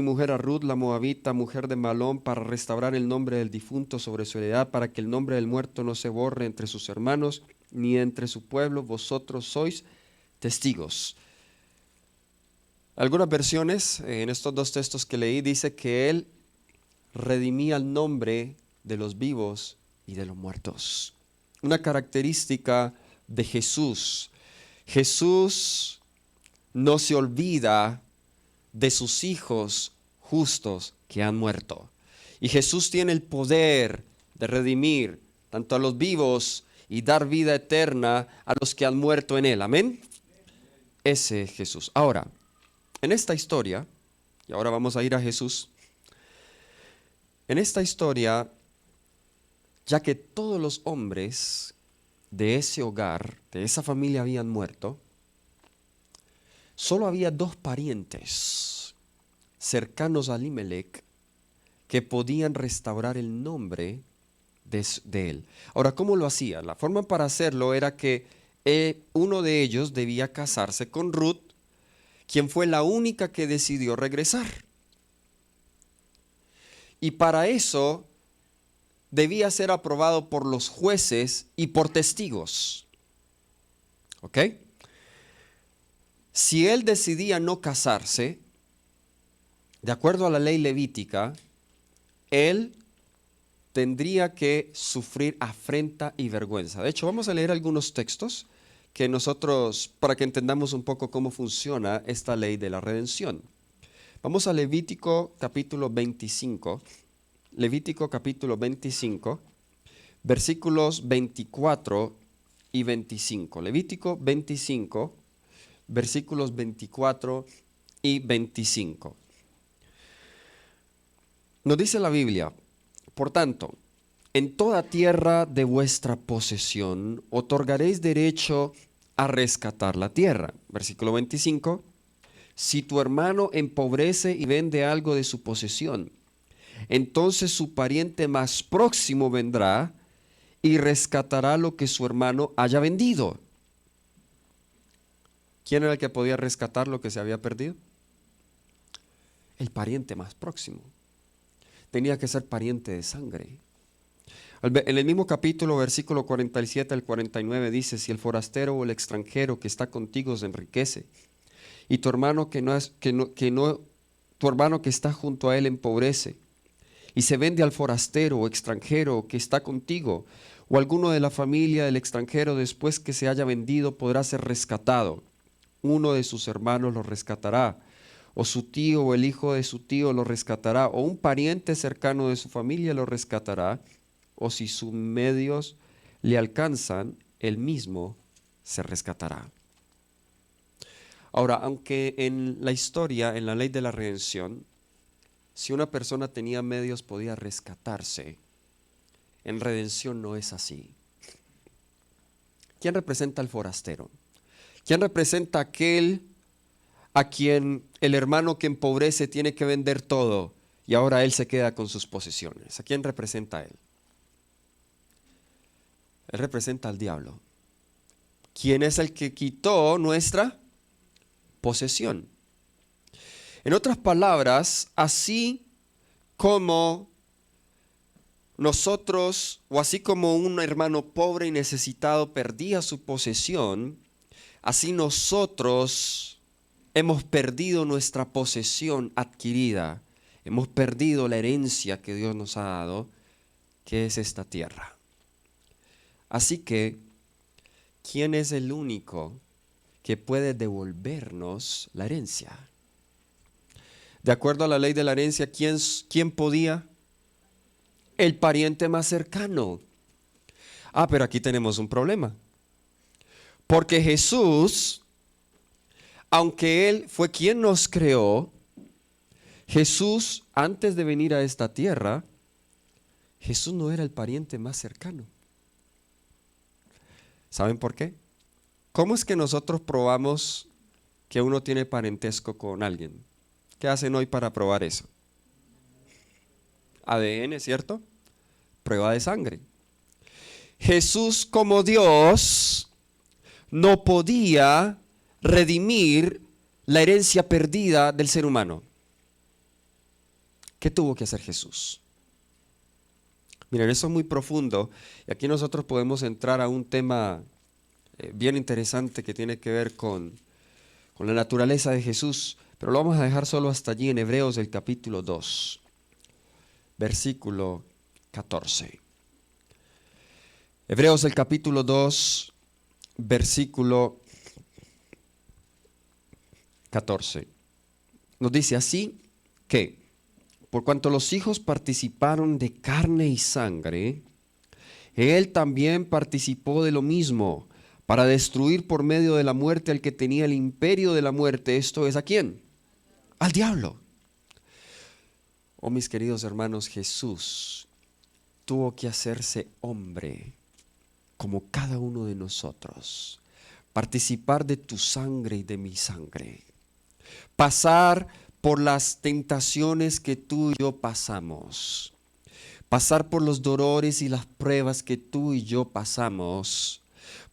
mujer a Ruth la moabita, mujer de Malón, para restaurar el nombre del difunto sobre su heredad, para que el nombre del muerto no se borre entre sus hermanos, ni entre su pueblo, vosotros sois testigos. Algunas versiones, en estos dos textos que leí, dice que él redimía el nombre de los vivos y de los muertos. Una característica de Jesús. Jesús no se olvida de sus hijos justos que han muerto. Y Jesús tiene el poder de redimir tanto a los vivos y dar vida eterna a los que han muerto en él. Amén. Ese es Jesús. Ahora, en esta historia, y ahora vamos a ir a Jesús, en esta historia, ya que todos los hombres de ese hogar, de esa familia habían muerto, solo había dos parientes cercanos a Elimelec que podían restaurar el nombre de él. Ahora, ¿cómo lo hacía? La forma para hacerlo era que uno de ellos debía casarse con Ruth, quien fue la única que decidió regresar. Y para eso debía ser aprobado por los jueces y por testigos. ¿Ok? Si él decidía no casarse, de acuerdo a la ley levítica, él tendría que sufrir afrenta y vergüenza. De hecho, vamos a leer algunos textos que nosotros, para que entendamos un poco cómo funciona esta ley de la redención. Vamos a Levítico capítulo 25. Levítico capítulo 25, versículos 24 y 25. Levítico 25, versículos 24 y 25. Nos dice la Biblia, por tanto, en toda tierra de vuestra posesión otorgaréis derecho a rescatar la tierra. Versículo 25. Si tu hermano empobrece y vende algo de su posesión, entonces su pariente más próximo vendrá y rescatará lo que su hermano haya vendido. ¿Quién era el que podía rescatar lo que se había perdido? El pariente más próximo. Tenía que ser pariente de sangre. En el mismo capítulo, versículo 47 al 49 dice, si el forastero o el extranjero que está contigo se enriquece y tu hermano tu hermano que está junto a él empobrece y se vende al forastero o extranjero que está contigo o alguno de la familia del extranjero, después que se haya vendido podrá ser rescatado. Uno de sus hermanos lo rescatará, o su tío o el hijo de su tío lo rescatará, o un pariente cercano de su familia lo rescatará, o si sus medios le alcanzan, él mismo se rescatará. Ahora, aunque en la historia, en la ley de la redención, si una persona tenía medios podía rescatarse, en redención no es así. ¿Quién representa al forastero? ¿Quién representa a quien el hermano que empobrece tiene que vender todo y ahora él se queda con sus posesiones? ¿A quién representa él? Él representa al diablo. ¿Quién es el que quitó nuestra posesión? En otras palabras, así como nosotros, o así como un hermano pobre y necesitado perdía su posesión, así nosotros hemos perdido nuestra posesión adquirida, hemos perdido la herencia que Dios nos ha dado, que es esta tierra. Así que, ¿quién es el único que puede devolvernos la herencia? De acuerdo a la ley de la herencia, ¿quién podía? El pariente más cercano. Pero aquí tenemos un problema. Porque Jesús, aunque Él fue quien nos creó, Jesús, antes de venir a esta tierra, Jesús no era el pariente más cercano. ¿Saben por qué? ¿Cómo es que nosotros probamos que uno tiene parentesco con alguien? ¿Qué hacen hoy para probar eso? ADN, ¿cierto? Prueba de sangre. Jesús, como Dios, no podía redimir la herencia perdida del ser humano. ¿Qué tuvo que hacer Jesús? Miren, eso es muy profundo y aquí nosotros podemos entrar a un tema bien interesante que tiene que ver con la naturaleza de Jesús, pero lo vamos a dejar solo hasta allí en Hebreos el capítulo 2, versículo 14. Hebreos el capítulo 2, versículo 14. Nos dice así que, por cuanto los hijos participaron de carne y sangre, Él también participó de lo mismo, para destruir por medio de la muerte al que tenía el imperio de la muerte. ¿Esto es a quién? Al diablo. Oh, mis queridos hermanos, Jesús tuvo que hacerse hombre como cada uno de nosotros, participar de tu sangre y de mi sangre, pasar por las tentaciones que tú y yo pasamos, pasar por los dolores y las pruebas que tú y yo pasamos,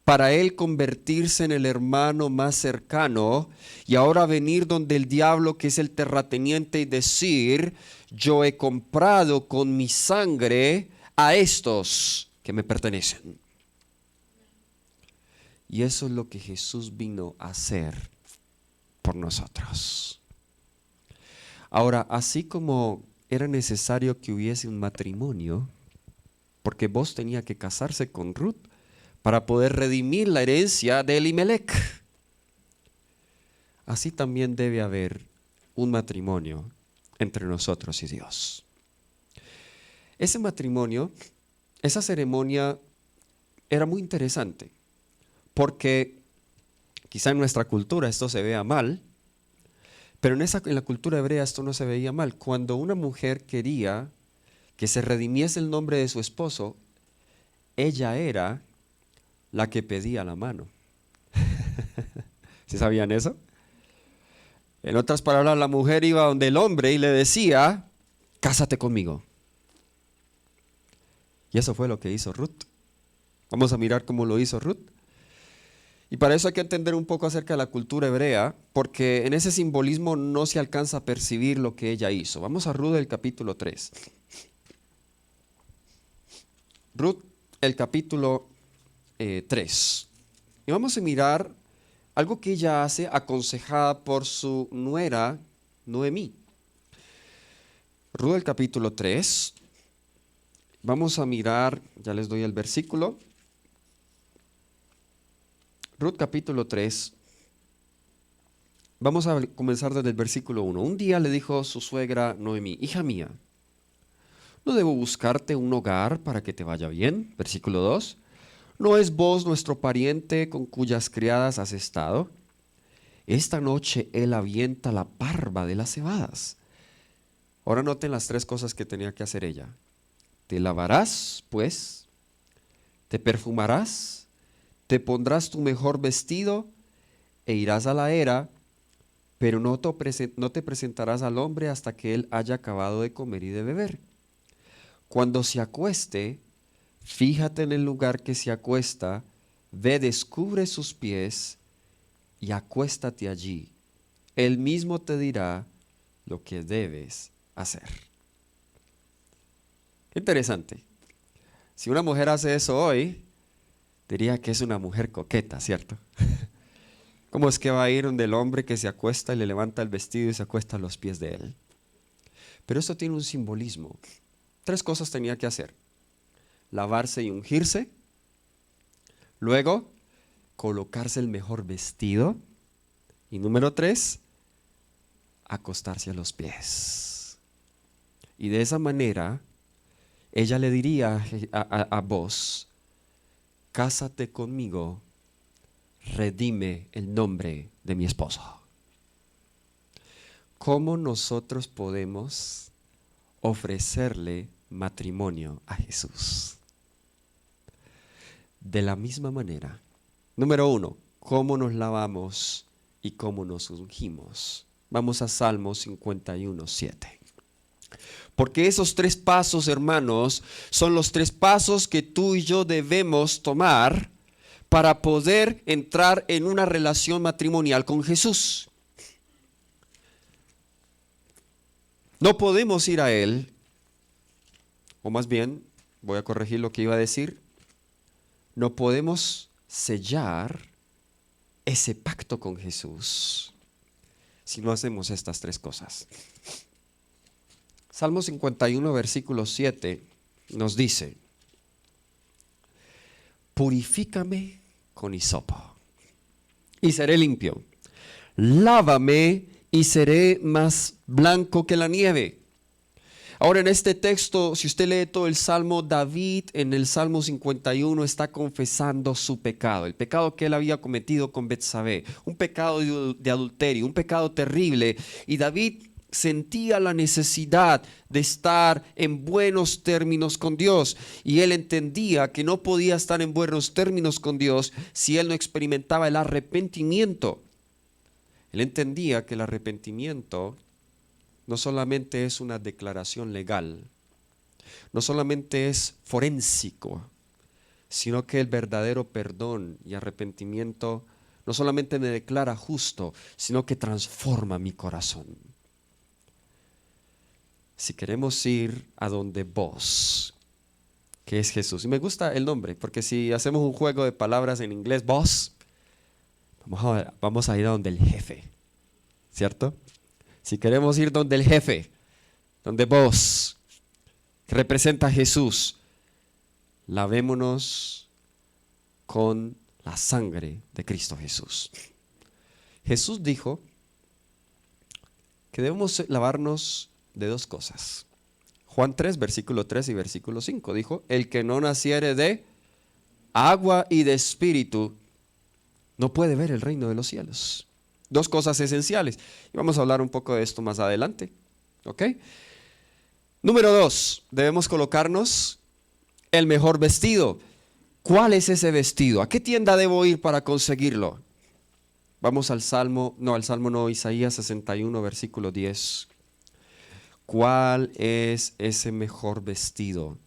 para Él convertirse en el hermano más cercano y ahora venir donde el diablo, que es el terrateniente, y decir: yo he comprado con mi sangre a estos que me pertenecen. Y eso es lo que Jesús vino a hacer por nosotros. Ahora, así como era necesario que hubiese un matrimonio, porque Boaz tenía que casarse con Ruth para poder redimir la herencia de Elimelech, así también debe haber un matrimonio entre nosotros y Dios. Ese matrimonio, esa ceremonia era muy interesante, porque quizá en nuestra cultura esto se vea mal, pero en la cultura hebrea esto no se veía mal. Cuando una mujer quería que se redimiese el nombre de su esposo, ella era la que pedía la mano. ¿Sí sabían eso? En otras palabras, la mujer iba donde el hombre y le decía: cásate conmigo. Y eso fue lo que hizo Ruth. Vamos a mirar cómo lo hizo Ruth. Y para eso hay que entender un poco acerca de la cultura hebrea, porque en ese simbolismo no se alcanza a percibir lo que ella hizo. Vamos a Ruth el capítulo 3. Ruth el capítulo 3. Y vamos a mirar algo que ella hace aconsejada por su nuera Noemí. Ruth el capítulo 3. Vamos a mirar, ya les doy el versículo. Ruth capítulo 3, vamos a comenzar desde el versículo 1. Un día le dijo su suegra Noemí: hija mía, ¿no debo buscarte un hogar para que te vaya bien? Versículo 2. ¿No es vos nuestro pariente con cuyas criadas has estado? Esta noche él avienta la parva de las cebadas. Ahora noten las tres cosas que tenía que hacer ella. Te lavarás, pues, te perfumarás, te pondrás tu mejor vestido e irás a la era pero no te presentarás al hombre hasta que él haya acabado de comer y de beber. Cuando se acueste, fíjate en el lugar que se acuesta, ve, descubre sus pies y acuéstate allí. Él mismo te dirá lo que debes hacer. Interesante. Si una mujer hace eso hoy, diría que es una mujer coqueta, ¿cierto? ¿Cómo es que va a ir donde el hombre que se acuesta y le levanta el vestido y se acuesta a los pies de él? Pero esto tiene un simbolismo. 3 cosas tenía que hacer: lavarse y ungirse, luego colocarse el mejor vestido y número 3, acostarse a los pies. Y de esa manera ella le diría a vos: cásate conmigo, redime el nombre de mi esposo. ¿Cómo nosotros podemos ofrecerle matrimonio a Jesús? De la misma manera. Número 1, ¿cómo nos lavamos y cómo nos ungimos? Vamos a Salmo 51, 7. Porque esos 3 pasos, hermanos, son los 3 pasos que tú y yo debemos tomar para poder entrar en una relación matrimonial con Jesús. No podemos ir a Él, o más bien, voy a corregir lo que iba a decir, no podemos sellar ese pacto con Jesús si no hacemos estas 3 cosas. Salmo 51, versículo 7 nos dice: purifícame con hisopo y seré limpio. Lávame y seré más blanco que la nieve. Ahora, en este texto, si usted lee todo el Salmo, David en el Salmo 51 está confesando su pecado, el pecado que él había cometido con Betsabé, un pecado de adulterio, un pecado terrible. Y David sentía la necesidad de estar en buenos términos con Dios, y él entendía que no podía estar en buenos términos con Dios si él no experimentaba el arrepentimiento. Él entendía que el arrepentimiento no solamente es una declaración legal, no solamente es forénsico, sino que el verdadero perdón y arrepentimiento no solamente me declara justo, sino que transforma mi corazón. Si queremos ir a donde vos, que es Jesús, y me gusta el nombre, porque si hacemos un juego de palabras en inglés, vos, vamos a ir a donde el jefe, ¿cierto? Si queremos ir donde el jefe, donde vos, que representa a Jesús, lavémonos con la sangre de Cristo Jesús. Jesús dijo que debemos lavarnos de 2 cosas. Juan 3, versículo 3 y versículo 5 dijo: el que no naciere de agua y de espíritu no puede ver el reino de los cielos. 2 cosas esenciales. Y vamos a hablar un poco de esto más adelante. ¿Ok? Número 2, debemos colocarnos el mejor vestido. ¿Cuál es ese vestido? ¿A qué tienda debo ir para conseguirlo? Vamos al Isaías 61, versículo 10. ¿Cuál es ese mejor vestido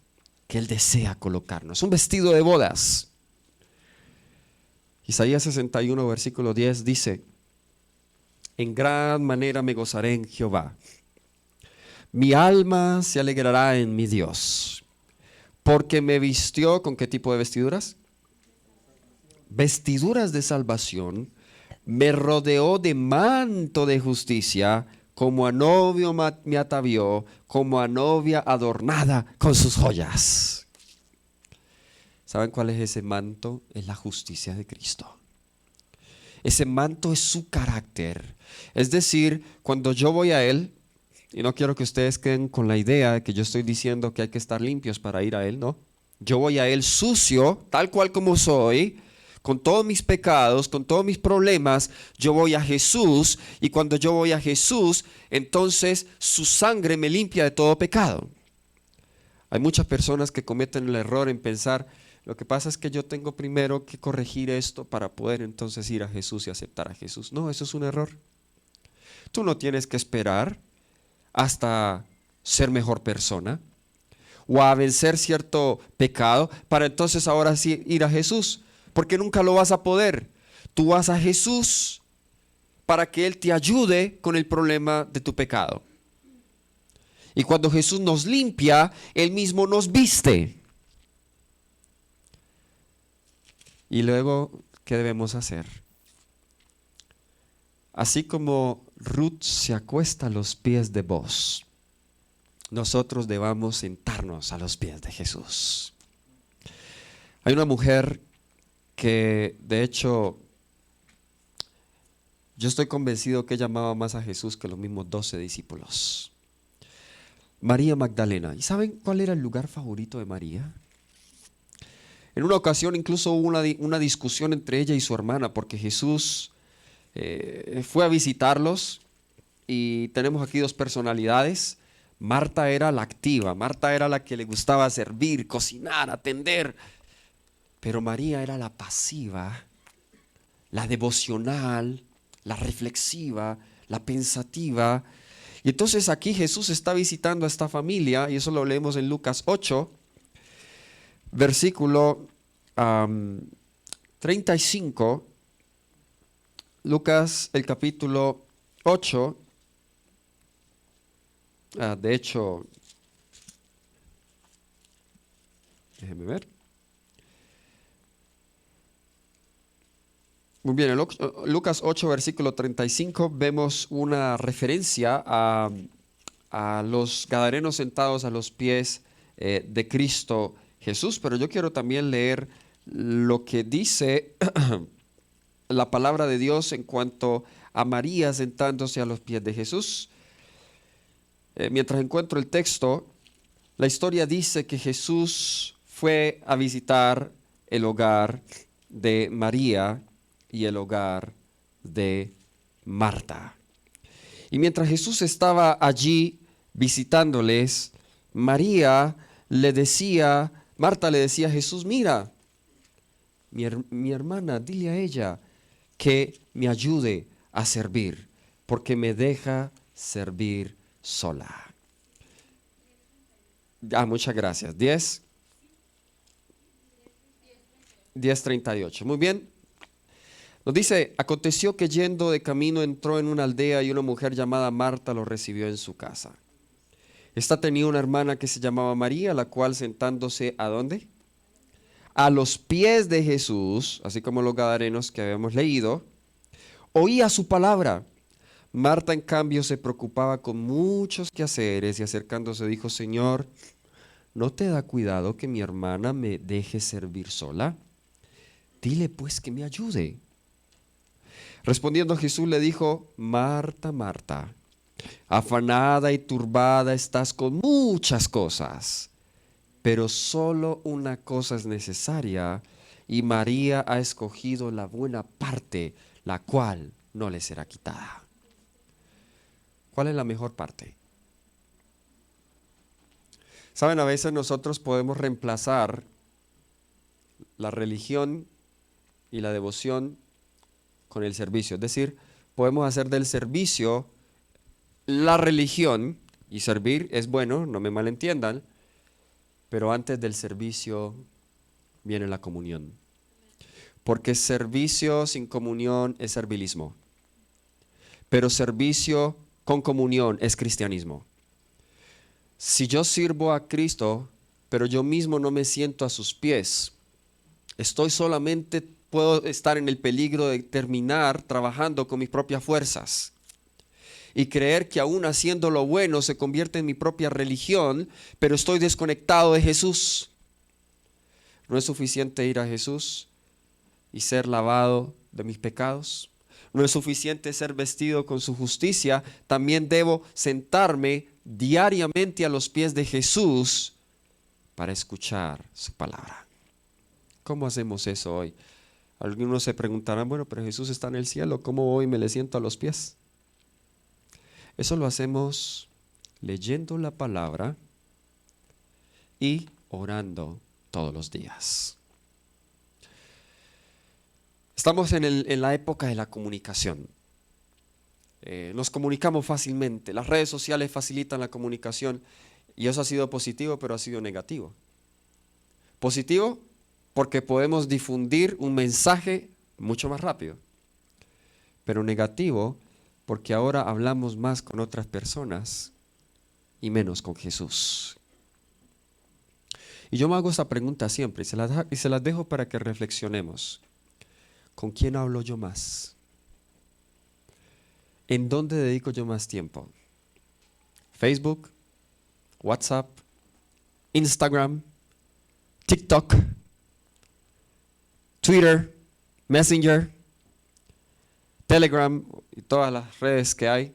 que Él desea colocarnos? Un vestido de bodas. Isaías 61, versículo 10 dice: en gran manera me gozaré en Jehová. Mi alma se alegrará en mi Dios, porque me vistió ¿con qué tipo de vestiduras? Vestiduras de salvación, me rodeó de manto de justicia, como a novio me atavió, como a novia adornada con sus joyas. ¿Saben cuál es ese manto? Es la justicia de Cristo. Ese manto es su carácter. Es decir, cuando yo voy a Él, y no quiero que ustedes queden con la idea de que yo estoy diciendo que hay que estar limpios para ir a Él, no. Yo voy a Él sucio, tal cual como soy, con todos mis pecados, con todos mis problemas. Yo voy a Jesús, y cuando yo voy a Jesús, entonces su sangre me limpia de todo pecado. Hay muchas personas que cometen el error en pensar: lo que pasa es que yo tengo primero que corregir esto para poder entonces ir a Jesús y aceptar a Jesús. No, eso es un error. Tú no tienes que esperar hasta ser mejor persona o a vencer cierto pecado para entonces ahora sí ir a Jesús, porque nunca lo vas a poder. Tú vas a Jesús para que Él te ayude con el problema de tu pecado. Y cuando Jesús nos limpia, Él mismo nos viste. Y luego, ¿qué debemos hacer? Así como Ruth se acuesta a los pies de Boaz, nosotros debamos sentarnos a los pies de Jesús. Hay una mujer que, de hecho, yo estoy convencido que ella amaba más a Jesús que los mismos 12 discípulos. María Magdalena. ¿Y saben cuál era el lugar favorito de María? En una ocasión incluso hubo una discusión entre ella y su hermana porque Jesús fue a visitarlos y tenemos aquí dos personalidades. Marta era la activa, Marta era la que le gustaba servir, cocinar, atender, pero María era la pasiva, la devocional, la reflexiva, la pensativa. Y entonces aquí Jesús está visitando a esta familia, y eso lo leemos en Lucas 8, versículo 35, Lucas el capítulo 8, de hecho, déjeme ver. Muy bien, en Lucas 8, versículo 35, vemos una referencia a los gadarenos sentados a los pies de Cristo Jesús, pero yo quiero también leer lo que dice la palabra de Dios en cuanto a María sentándose a los pies de Jesús. Mientras encuentro el texto, la historia dice que Jesús fue a visitar el hogar de María y el hogar de Marta. Y mientras Jesús estaba allí visitándoles, Marta le decía a Jesús, mira, mi hermana, dile a ella que me ayude a servir, porque me deja servir sola. Muchas gracias. 10:38. Muy bien. Nos dice, aconteció que yendo de camino entró en una aldea y una mujer llamada Marta lo recibió en su casa. Esta tenía una hermana que se llamaba María, la cual sentándose, ¿a dónde? A los pies de Jesús, así como los gadarenos que habíamos leído, oía su palabra. Marta, en cambio, se preocupaba con muchos quehaceres y acercándose dijo, Señor, ¿no te da cuidado que mi hermana me deje servir sola? Dile pues que me ayude. Respondiendo Jesús le dijo, Marta, Marta, afanada y turbada estás con muchas cosas, pero solo una cosa es necesaria y María ha escogido la buena parte, la cual no le será quitada. ¿Cuál es la mejor parte? Saben, a veces nosotros podemos reemplazar la religión y la devoción con el servicio. Es decir, podemos hacer del servicio la religión, y servir es bueno, no me malentiendan, pero antes del servicio viene la comunión. Porque servicio sin comunión es servilismo, pero servicio con comunión es cristianismo. Si yo sirvo a Cristo, pero yo mismo no me siento a sus pies, puedo estar en el peligro de terminar trabajando con mis propias fuerzas y creer que aún haciendo lo bueno se convierte en mi propia religión, pero estoy desconectado de Jesús. ¿No es suficiente ir a Jesús y ser lavado de mis pecados? ¿No es suficiente ser vestido con su justicia? También debo sentarme diariamente a los pies de Jesús para escuchar su palabra. ¿Cómo hacemos eso hoy? Algunos se preguntarán, bueno, pero Jesús está en el cielo, ¿cómo hoy me le siento a los pies? Eso lo hacemos leyendo la palabra y orando todos los días. Estamos en la época de la comunicación. nos comunicamos fácilmente. Las redes sociales facilitan la comunicación y eso ha sido positivo, pero ha sido negativo. Positivo porque podemos difundir un mensaje mucho más rápido, pero negativo porque ahora hablamos más con otras personas y menos con Jesús. Y yo me hago esta pregunta siempre y se las dejo para que reflexionemos. ¿Con quién hablo yo más? ¿En dónde dedico yo más tiempo? ¿Facebook? ¿WhatsApp? ¿Instagram? ¿TikTok? ¿Twitter? ¿Messenger? ¿Telegram? Y todas las redes que hay.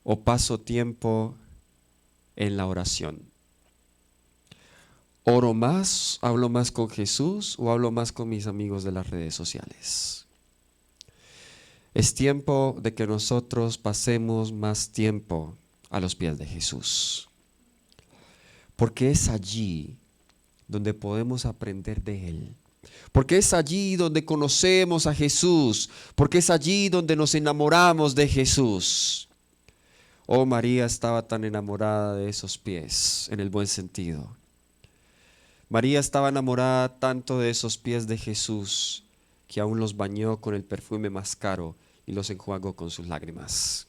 ¿O paso tiempo en la oración? ¿Oro más, hablo más con Jesús o hablo más con mis amigos de las redes sociales? Es tiempo de que nosotros pasemos más tiempo a los pies de Jesús, porque es allí donde podemos aprender de Él, porque es allí donde conocemos a Jesús, porque es allí donde nos enamoramos de Jesús. Oh, María estaba tan enamorada de esos pies, en el buen sentido. María estaba enamorada tanto de esos pies de Jesús que aún los bañó con el perfume más caro y los enjuagó con sus lágrimas.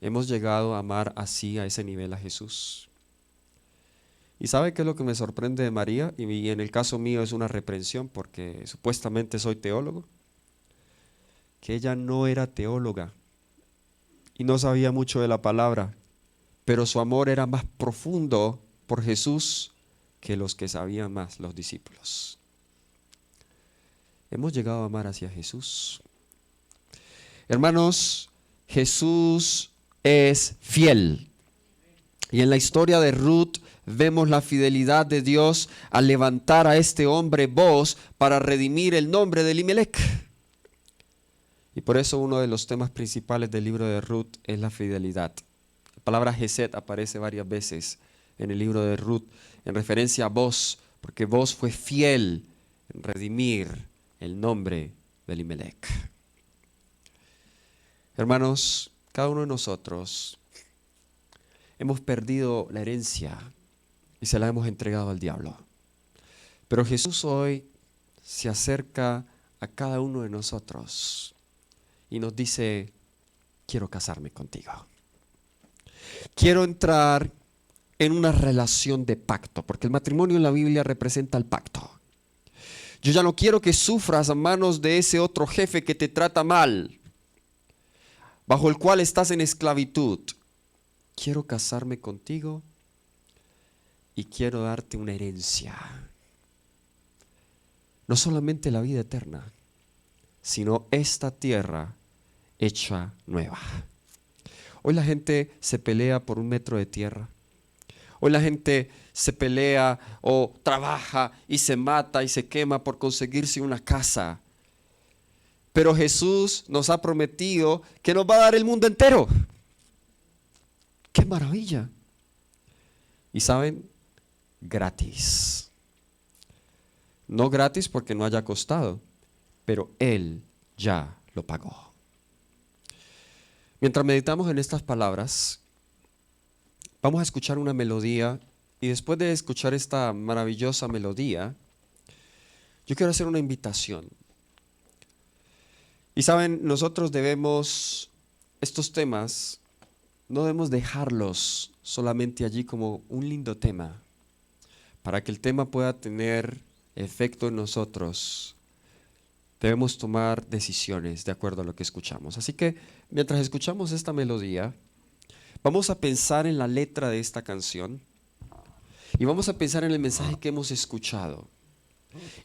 Hemos llegado a amar así, a ese nivel, a Jesús. ¿Y sabe qué es lo que me sorprende de María? Y en el caso mío es una reprensión porque supuestamente soy teólogo. Que ella no era teóloga y no sabía mucho de la palabra, pero su amor era más profundo por Jesús que los que sabían más, los discípulos. Hemos llegado a amar hacia Jesús. Hermanos, Jesús es fiel. Y en la historia de Ruth vemos la fidelidad de Dios al levantar a este hombre Boaz para redimir el nombre de Elimelech. Y por eso uno de los temas principales del libro de Ruth es la fidelidad. La palabra Hesed aparece varias veces en el libro de Ruth, en referencia a Boaz, porque Boaz fue fiel en redimir el nombre de Elimelech. Hermanos, cada uno de nosotros hemos perdido la herencia y se la hemos entregado al diablo. Pero Jesús hoy se acerca a cada uno de nosotros y nos dice: quiero casarme contigo. Quiero entrar en una relación de pacto, porque el matrimonio en la Biblia representa el pacto. Yo ya no quiero que sufras a manos de ese otro jefe que te trata mal, bajo el cual estás en esclavitud. Quiero casarme contigo y quiero darte una herencia. No solamente la vida eterna, sino esta tierra hecha nueva. Hoy la gente se pelea por un metro de tierra. Hoy la gente se pelea o trabaja y se mata y se quema por conseguirse una casa. Pero Jesús nos ha prometido que nos va a dar el mundo entero. ¡Qué maravilla! Y saben, gratis. No gratis porque no haya costado, pero Él ya lo pagó. Mientras meditamos en estas palabras, vamos a escuchar una melodía y después de escuchar esta maravillosa melodía, yo quiero hacer una invitación. Y saben, nosotros debemos, estos temas, no debemos dejarlos solamente allí como un lindo tema. Para que el tema pueda tener efecto en nosotros, debemos tomar decisiones de acuerdo a lo que escuchamos. Así que mientras escuchamos esta melodía, vamos a pensar en la letra de esta canción y vamos a pensar en el mensaje que hemos escuchado.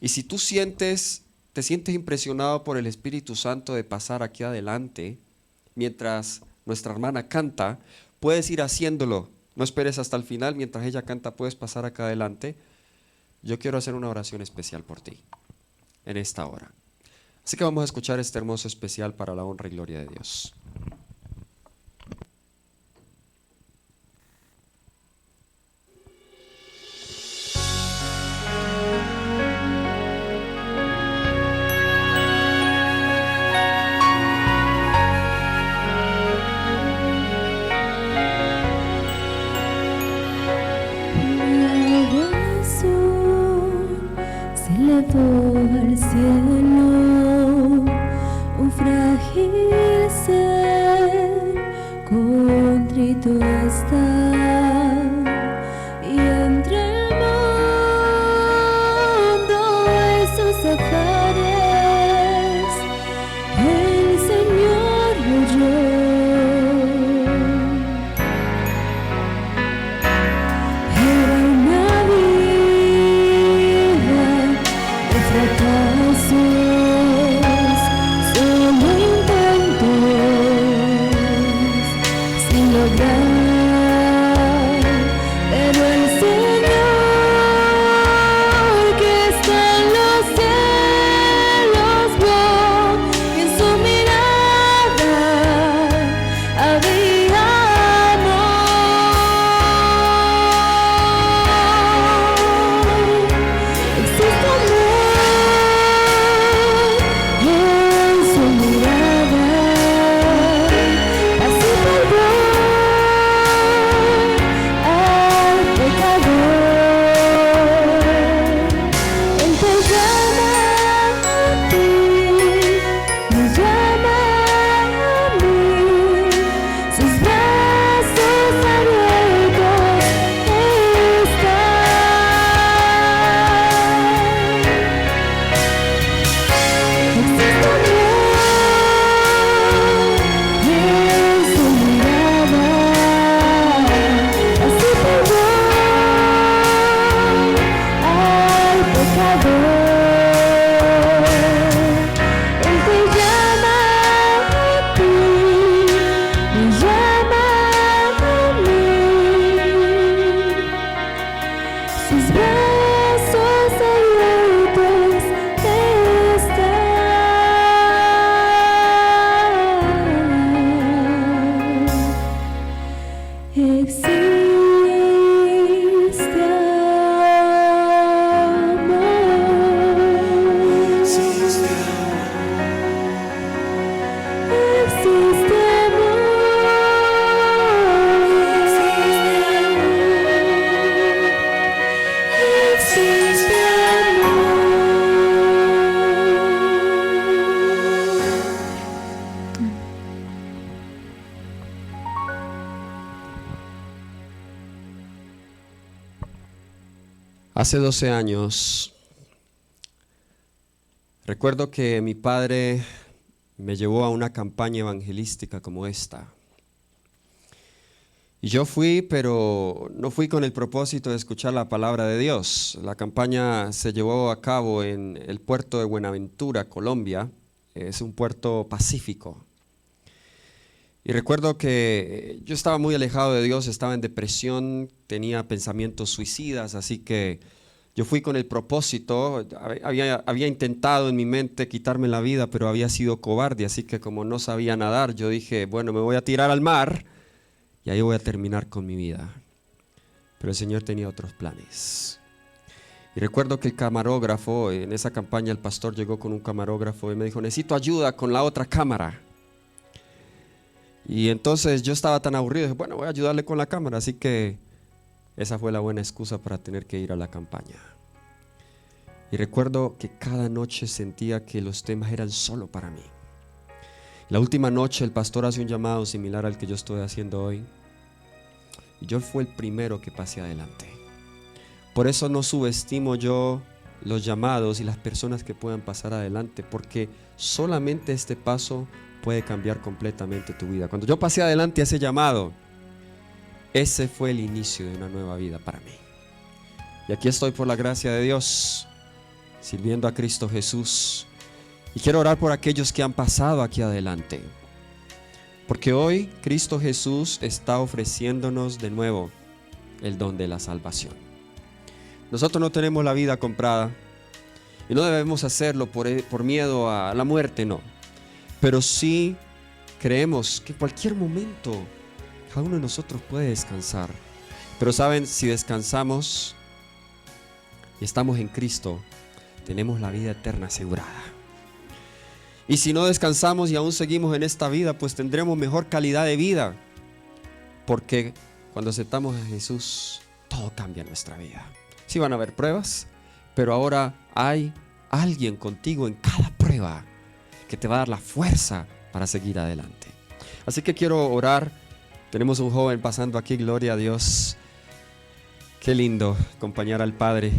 Y si tú te sientes impresionado por el Espíritu Santo de pasar aquí adelante, mientras nuestra hermana canta, puedes ir haciéndolo. No esperes hasta el final, mientras ella canta puedes pasar acá adelante. Yo quiero hacer una oración especial por ti en esta hora. Así que vamos a escuchar este hermoso especial para la honra y gloria de Dios. elevó al cielo un frágil ser, contrito está, y entre el mundo y sus afares el Señor lo oyó. Era una vida de fracasos, solo intentos sin lograr, pero el Señor que está en los cielos vio que en su mirada había amor. Existe amor en su mirada, así perdón al pecador. Él te llama a ti, me llama a mí, sus brazos abiertos están. Existe amor en su mirada, así perdón al pecador. Él te llama a ti, me llama a mí, sus brazos abiertos están. Existe amor. Existe Hace 12 años, recuerdo que mi padre me llevó a una campaña evangelística como esta. Y yo fui, pero no fui con el propósito de escuchar la palabra de Dios. La campaña se llevó a cabo en el puerto de Buenaventura, Colombia. Es un puerto pacífico. Y recuerdo que yo estaba muy alejado de Dios, estaba en depresión, tenía pensamientos suicidas, así que yo fui con el propósito, había intentado en mi mente quitarme la vida, pero había sido cobarde, así que como no sabía nadar, yo dije, bueno, me voy a tirar al mar y ahí voy a terminar con mi vida. Pero el Señor tenía otros planes. Y recuerdo que el camarógrafo, en esa campaña el pastor llegó con un camarógrafo y me dijo, necesito ayuda con la otra cámara. Y entonces yo estaba tan aburrido, dije, bueno, voy a ayudarle con la cámara, así que esa fue la buena excusa para tener que ir a la campaña. Y recuerdo que cada noche sentía que los temas eran solo para mí. La última noche el pastor hace un llamado similar al que yo estoy haciendo hoy. Y yo fui el primero que pasé adelante. Por eso no subestimo yo los llamados y las personas que puedan pasar adelante, porque solamente este paso puede cambiar completamente tu vida. Cuando yo pasé adelante a ese llamado, ese fue el inicio de una nueva vida para mí. Y aquí estoy por la gracia de Dios, sirviendo a Cristo Jesús. Y quiero orar por aquellos que han pasado aquí adelante, porque hoy Cristo Jesús está ofreciéndonos de nuevo el don de la salvación. Nosotros no tenemos la vida comprada y no debemos hacerlo por miedo a la muerte, no. Pero sí creemos que en cualquier momento cada uno de nosotros puede descansar. Pero saben, si descansamos y estamos en Cristo, tenemos la vida eterna asegurada. Y si no descansamos y aún seguimos en esta vida, pues tendremos mejor calidad de vida. Porque cuando aceptamos a Jesús, todo cambia en nuestra vida. Sí van a haber pruebas, pero ahora hay alguien contigo en cada prueba que te va a dar la fuerza para seguir adelante. Así que quiero orar. Tenemos un joven pasando aquí, gloria a Dios. Qué lindo acompañar al Padre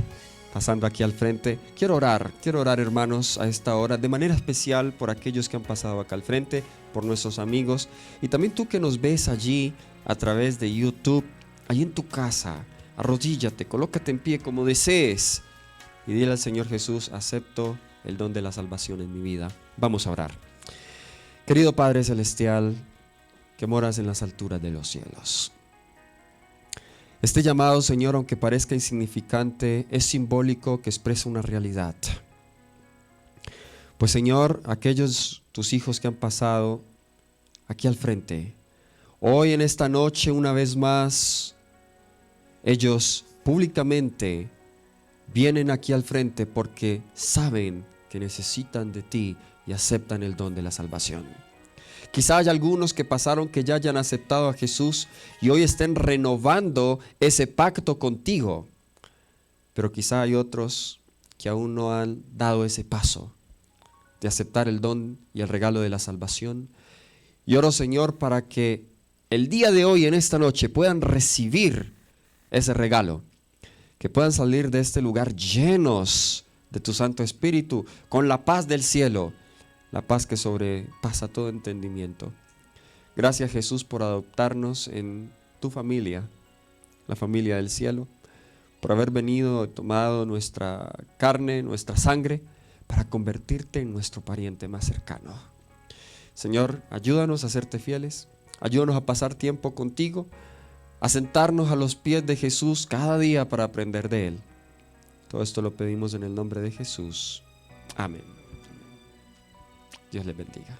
pasando aquí al frente. Quiero orar hermanos a esta hora de manera especial por aquellos que han pasado acá al frente, por nuestros amigos y también tú que nos ves allí a través de YouTube, allí en tu casa. Arrodíllate, colócate en pie como desees y dile al Señor Jesús: acepto el don de la salvación en mi vida. Vamos a orar. Querido Padre Celestial, que moras en las alturas de los cielos, este llamado, Señor, aunque parezca insignificante, es simbólico, que expresa una realidad. Pues, Señor, aquellos tus hijos que han pasado aquí al frente, hoy en esta noche, una vez más, ellos públicamente vienen aquí al frente porque saben que necesitan de ti y aceptan el don de la salvación. Quizá hay algunos que pasaron que ya hayan aceptado a Jesús y hoy estén renovando ese pacto contigo. Pero quizá hay otros que aún no han dado ese paso de aceptar el don y el regalo de la salvación. Y oro, Señor, para que el día de hoy, en esta noche, puedan recibir ese regalo. Que puedan salir de este lugar llenos de tu Santo Espíritu, con la paz del cielo. La paz que sobrepasa todo entendimiento. Gracias, Jesús, por adoptarnos en tu familia, la familia del cielo, por haber venido y tomado nuestra carne, nuestra sangre, para convertirte en nuestro pariente más cercano. Señor, ayúdanos a serte fieles, ayúdanos a pasar tiempo contigo, a sentarnos a los pies de Jesús cada día para aprender de Él. Todo esto lo pedimos en el nombre de Jesús. Amén. Dios les bendiga.